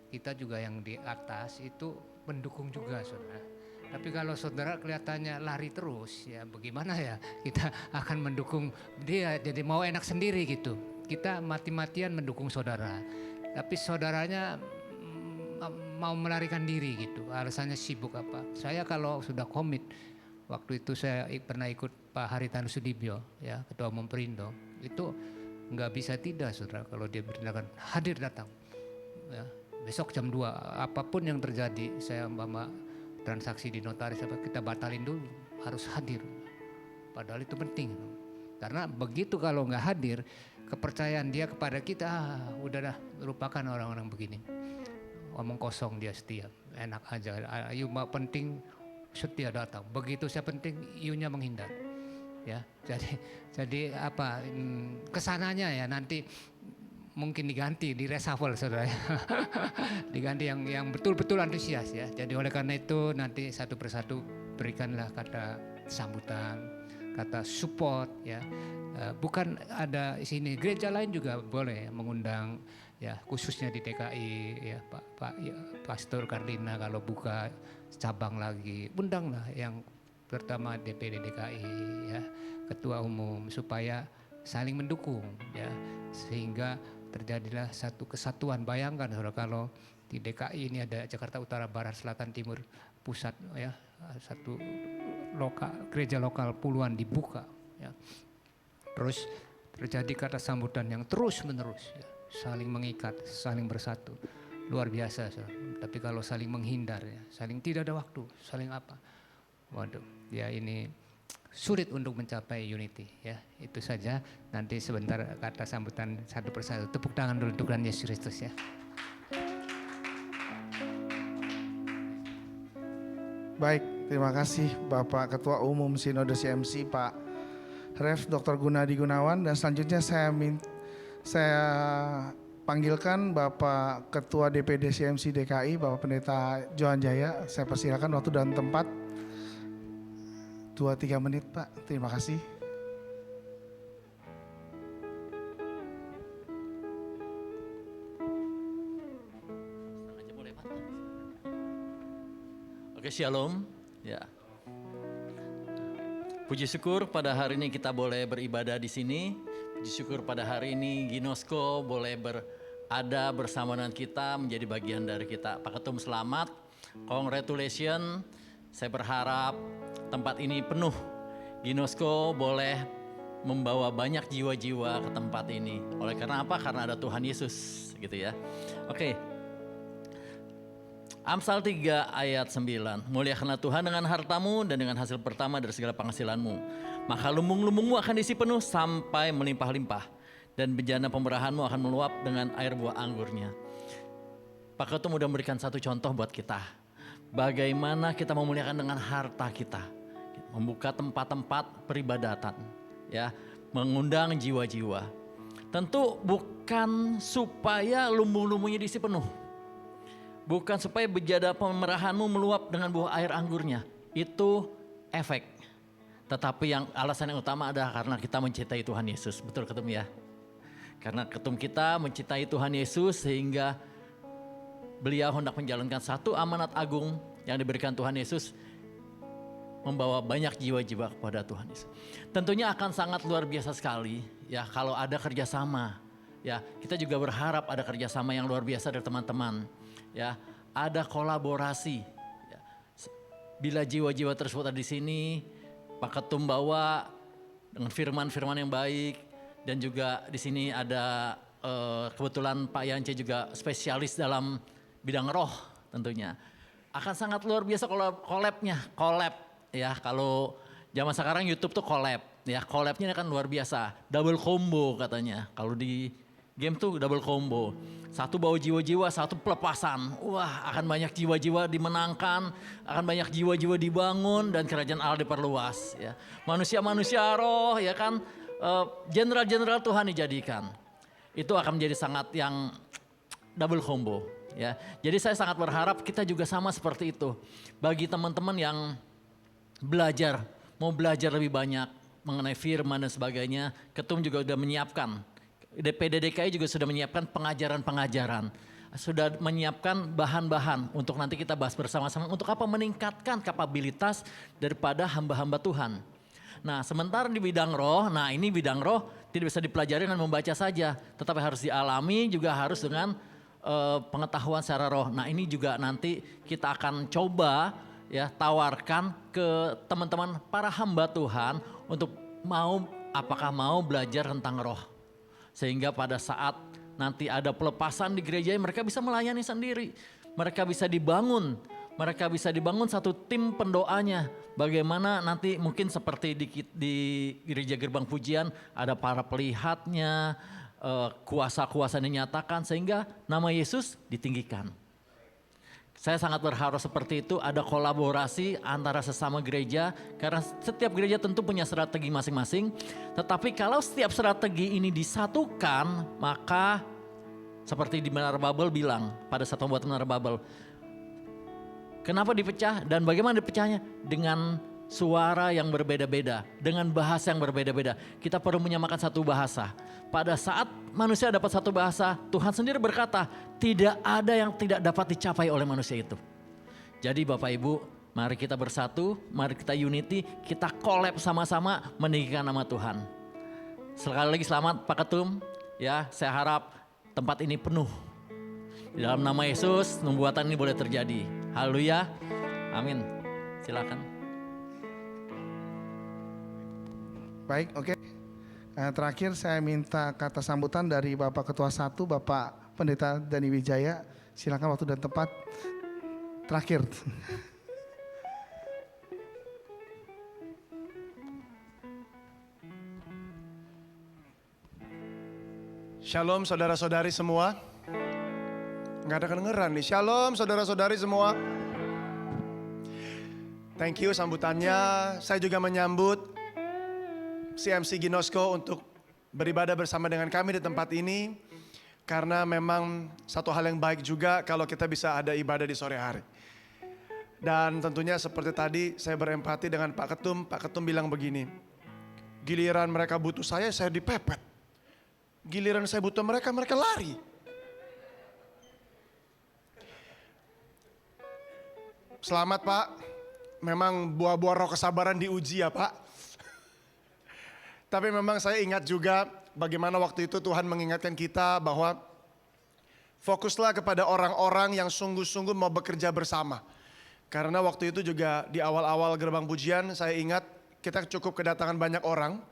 kita juga yang di atas itu mendukung juga saudara. Tapi kalau saudara kelihatannya lari terus, ya bagaimana ya, kita akan mendukung dia jadi mau enak sendiri gitu. Kita mati-matian mendukung saudara, tapi saudaranya mau melarikan diri gitu, alasannya sibuk apa. Saya kalau sudah komit, waktu itu saya pernah ikut Pak Haritanu Sudibyo, ya Ketua Umum Perindo, itu nggak bisa tidak saudara, kalau dia bertindakan hadir datang. Ya, besok jam 2, apapun yang terjadi, saya umpama transaksi di notaris apa kita batalin dulu, harus hadir. Padahal itu penting. Karena begitu kalau nggak hadir, kepercayaan dia kepada kita udah dah, lupakan orang-orang begini. Omong kosong dia setia, enak aja. Ayu penting setia datang. Begitu saya penting, iunya menghindar. Ya, jadi apa kesananya ya nanti mungkin diganti, di reshuffle saudara. Diganti yang betul-betul antusias ya. Jadi oleh karena itu nanti satu persatu berikanlah kata sambutan, kata support ya. Bukan ada sini, gereja lain juga boleh mengundang ya, khususnya di DKI ya Pak ya, Pastor Kardina kalau buka cabang lagi, undanglah yang pertama DPD DKI ya, Ketua Umum, supaya saling mendukung ya, sehingga terjadilah satu kesatuan. Bayangkan saudara kalau di DKI ini ada Jakarta Utara, Barat, Selatan, Timur, Pusat ya, satu gereja lokal puluhan dibuka ya. Terus terjadi kata sambutan yang terus menerus ya, saling mengikat, saling bersatu, luar biasa saudara. Tapi kalau saling menghindar ya, saling tidak ada waktu, saling apa, waduh ya ini sulit untuk mencapai unity ya. Itu saja, nanti sebentar kata sambutan satu persatu. Tepuk tangan dulu untuk Tuhan Yesus Kristus ya. Baik, terima kasih Bapak Ketua Umum Sinode CMC Pak Rev Dr. Gunadi Gunawan. Dan selanjutnya saya panggilkan Bapak Ketua DPD CMC DKI Bapak Pendeta Johan Jaya. Saya persilakan waktu dan tempat 2-3 menit Pak, terima kasih. Oke, shalom. Ya. Puji syukur pada hari ini kita boleh beribadah di sini. Puji syukur pada hari ini Ginosko boleh berada bersama dengan kita, menjadi bagian dari kita. Pak Ketum selamat, congratulations. Saya berharap tempat ini penuh. Ginosko boleh membawa banyak jiwa-jiwa ke tempat ini. Oleh karena apa? Karena ada Tuhan Yesus, gitu ya. Oke. Amsal 3 ayat 9. Muliakanlah Tuhan dengan hartamu dan dengan hasil pertama dari segala penghasilanmu. Maka lumbung-lumbungmu akan diisi penuh sampai melimpah-limpah. Dan bejana pemberahanmu akan meluap dengan air buah anggurnya. Pak Ketum udah memberikan satu contoh buat kita. Bagaimana kita memuliakan dengan harta kita. Membuka tempat-tempat peribadatan. Ya, mengundang jiwa-jiwa. Tentu bukan supaya lumbung-lumbungnya diisi penuh. Bukan supaya bejana pemerahanmu meluap dengan buah air anggurnya. Itu efek. Tetapi yang alasan yang utama adalah karena kita mencintai Tuhan Yesus. Betul Ketum ya? Karena Ketum kita mencintai Tuhan Yesus sehingga beliau hendak menjalankan satu amanat agung yang diberikan Tuhan Yesus. Membawa banyak jiwa-jiwa kepada Tuhan Yesus. Tentunya akan sangat luar biasa sekali ya kalau ada kerjasama. Ya, kita juga berharap ada kerjasama yang luar biasa dari teman-teman. Ya, ada kolaborasi. Ya. Bila jiwa-jiwa tersebut ada di sini, Pak Ketum bawa dengan firman-firman yang baik, dan juga di sini ada kebetulan Pak Yance juga spesialis dalam bidang roh tentunya. Akan sangat luar biasa collab ya, kalau zaman sekarang YouTube tuh collab ya, collabnya kan luar biasa, double combo katanya kalau di Game tuh double combo. Satu bawa jiwa-jiwa, satu pelepasan. Wah, akan banyak jiwa-jiwa dimenangkan, akan banyak jiwa-jiwa dibangun dan kerajaan Allah diperluas. Ya. Manusia-manusia roh, ya kan, jenderal-jenderal Tuhan dijadikan. Itu akan menjadi sangat yang double combo. Ya, jadi saya sangat berharap kita juga sama seperti itu. Bagi teman-teman yang mau belajar lebih banyak mengenai firman dan sebagainya, Ketum juga sudah menyiapkan. DPD DKI juga sudah menyiapkan pengajaran-pengajaran. Sudah menyiapkan bahan-bahan untuk nanti kita bahas bersama-sama untuk apa meningkatkan kapabilitas daripada hamba-hamba Tuhan. Nah, sementara di bidang roh, nah ini bidang roh tidak bisa dipelajari dengan membaca saja, tetapi harus dialami juga harus dengan pengetahuan secara roh. Nah, ini juga nanti kita akan coba ya tawarkan ke teman-teman para hamba Tuhan untuk apakah mau belajar tentang roh. Sehingga pada saat nanti ada pelepasan di gereja mereka bisa melayani sendiri. Mereka bisa dibangun satu tim pendoanya. Bagaimana nanti mungkin seperti di gereja Gerbang Pujian ada para pelihatnya, kuasa-kuasa dinyatakan sehingga nama Yesus ditinggikan. Saya sangat berharap seperti itu, ada kolaborasi antara sesama gereja karena setiap gereja tentu punya strategi masing-masing. Tetapi kalau setiap strategi ini disatukan, maka seperti di Menara Babel bilang pada saat membuat Menara Babel, kenapa dipecah dan bagaimana dipecahnya? Dengan suara yang berbeda-beda, dengan bahasa yang berbeda-beda. Kita perlu menyamakan satu bahasa. Pada saat manusia dapat satu bahasa, Tuhan sendiri berkata, tidak ada yang tidak dapat dicapai oleh manusia itu. Jadi Bapak Ibu, mari kita bersatu, mari kita unity, kita collab sama-sama meninggikan nama Tuhan. Sekali lagi selamat Pak Ketum, ya saya harap tempat ini penuh. Di dalam nama Yesus, nubuatan ini boleh terjadi. Haleluya, amin. Silakan. Baik, oke. Terakhir saya minta kata sambutan dari Bapak Ketua 1, Bapak Pendeta Dani Wijaya. Silakan waktu dan tempat. Terakhir. Shalom saudara-saudari semua. Nggak ada kedengeran nih. Shalom saudara-saudari semua. Thank you sambutannya. Saya juga menyambut CMC Ginosko untuk beribadah bersama dengan kami di tempat ini. Karena memang satu hal yang baik juga kalau kita bisa ada ibadah di sore hari. Dan tentunya seperti tadi saya berempati dengan Pak Ketum. Pak Ketum bilang begini, giliran mereka butuh saya dipepet. Giliran saya butuh mereka lari. Selamat Pak, memang buah-buah roh kesabaran diuji ya Pak. Tapi memang saya ingat juga bagaimana waktu itu Tuhan mengingatkan kita bahwa fokuslah kepada orang-orang yang sungguh-sungguh mau bekerja bersama. Karena waktu itu juga di awal-awal Gerbang Pujian saya ingat kita cukup kedatangan banyak orang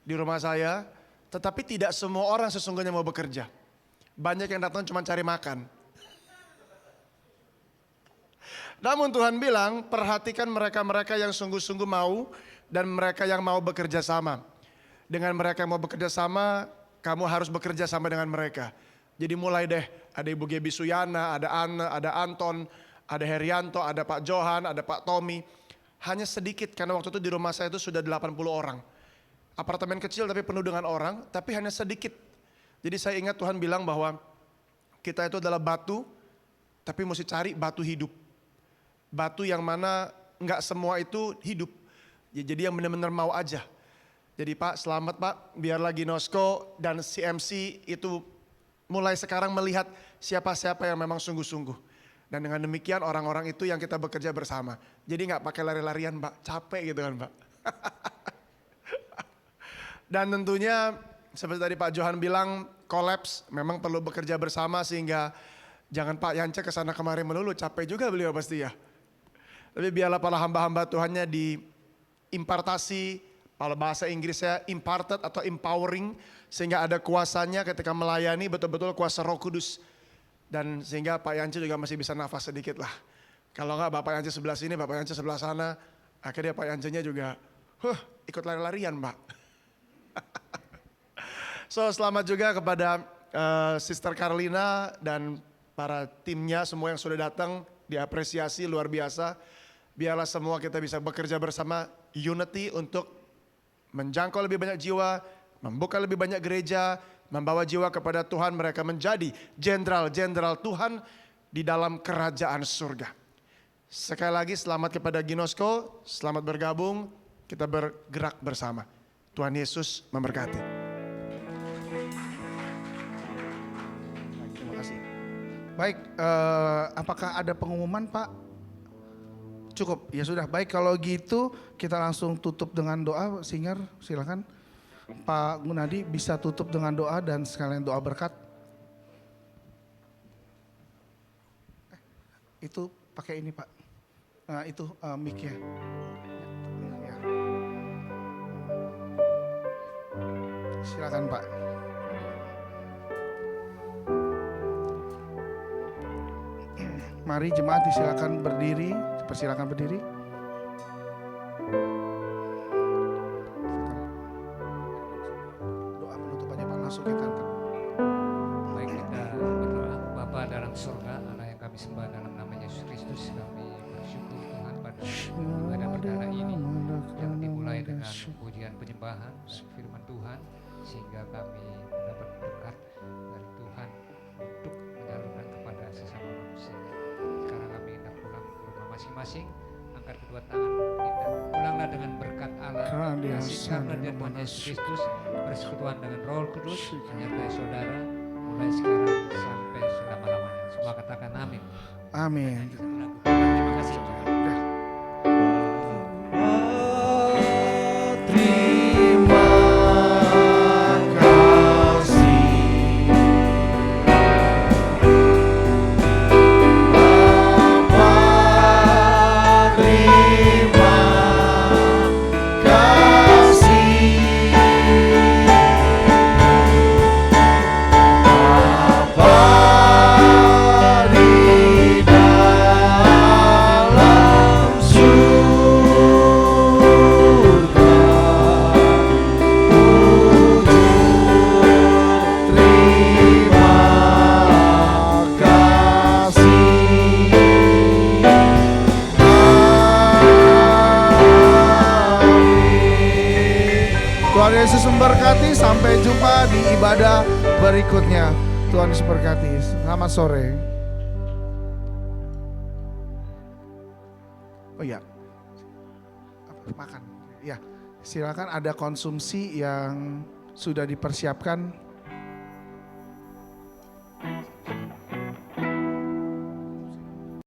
di rumah saya. Tetapi tidak semua orang sesungguhnya mau bekerja. Banyak yang datang cuma cari makan. Namun Tuhan bilang perhatikan mereka-mereka yang sungguh-sungguh mau dan mereka yang mau bekerja sama. Dengan mereka yang mau bekerja sama, kamu harus bekerja sama dengan mereka. Jadi mulai deh, ada Ibu Gebi Suyana, ada Anne, ada Anton, ada Herianto, ada Pak Johan, ada Pak Tommy. Hanya sedikit karena waktu itu di rumah saya itu sudah 80 orang. Apartemen kecil tapi penuh dengan orang, tapi hanya sedikit. Jadi saya ingat Tuhan bilang bahwa kita itu adalah batu, tapi mesti cari batu hidup. Batu yang mana enggak semua itu hidup. Ya, jadi yang benar-benar mau aja. Jadi Pak, selamat Pak, biarlah Ginosko dan CMC itu mulai sekarang melihat siapa-siapa yang memang sungguh-sungguh. Dan dengan demikian orang-orang itu yang kita bekerja bersama. Jadi nggak pakai lari-larian Pak, capek gitu kan Pak. Dan tentunya seperti tadi Pak Johan bilang, kolaps memang perlu bekerja bersama sehingga jangan Pak Yance kesana kemari melulu, capek juga beliau pasti ya. Tapi biarlah para hamba-hamba Tuhannya diimpartasi, kalau bahasa Inggrisnya imparted atau empowering, sehingga ada kuasanya ketika melayani betul-betul kuasa Roh Kudus. Dan sehingga Pak Yance juga masih bisa nafas sedikit lah. Kalau enggak Bapak Yance sebelah sini, Bapak Yance sebelah sana, akhirnya Pak Yance-nya juga ikut lari-larian Pak. So selamat juga kepada Sister Carlina dan para timnya semua yang sudah datang, diapresiasi luar biasa. Biarlah semua kita bisa bekerja bersama unity untuk menjangkau lebih banyak jiwa, membuka lebih banyak gereja, membawa jiwa kepada Tuhan, mereka menjadi jenderal-jenderal Tuhan di dalam kerajaan surga. Sekali lagi selamat kepada Ginosko, selamat bergabung, kita bergerak bersama. Tuhan Yesus memberkati. Terima kasih. Baik, apakah ada pengumuman Pak? Cukup, ya sudah. Baik kalau gitu kita langsung tutup dengan doa. Singer silakan. Pak Gunadi bisa tutup dengan doa dan sekalian doa berkat. Itu pakai ini Pak. Nah, itu mic-nya. Ya. Silakan Pak. Mari jemaat disilakan berdiri, persilakan berdiri. Doa penutup aja Pak, langsung kita angkat. Baik, kita berdoa. Bapa dalam surga, Allah yang kami sembah dalam nama Yesus Kristus, kami bersyukur Tuhan pada ibadah perdana ini yang dimulai dengan pujian penyembahan dan firman Tuhan, sehingga kami mendapat berkat dari Tuhan untuk menyalurkan kepada sesama manusia. Sekarang kami hendak pulang ke rumah masing-masing, angkat kedua tangan kita, pulanglah dengan berkat Allah, kasih karunia Tuhan Yesus Kristus, persekutuan dengan Roh Kudus, menyertai saudara, mulai sekarang sampai selama-lamanya. Semua katakan amin. Amin. Terima kasih. Tuhan Yesus memberkati, sampai jumpa di ibadah berikutnya. Tuhan Yesus memberkati. Selamat sore. Oh iya. Apa, makan. Ya, silakan ada konsumsi yang sudah dipersiapkan.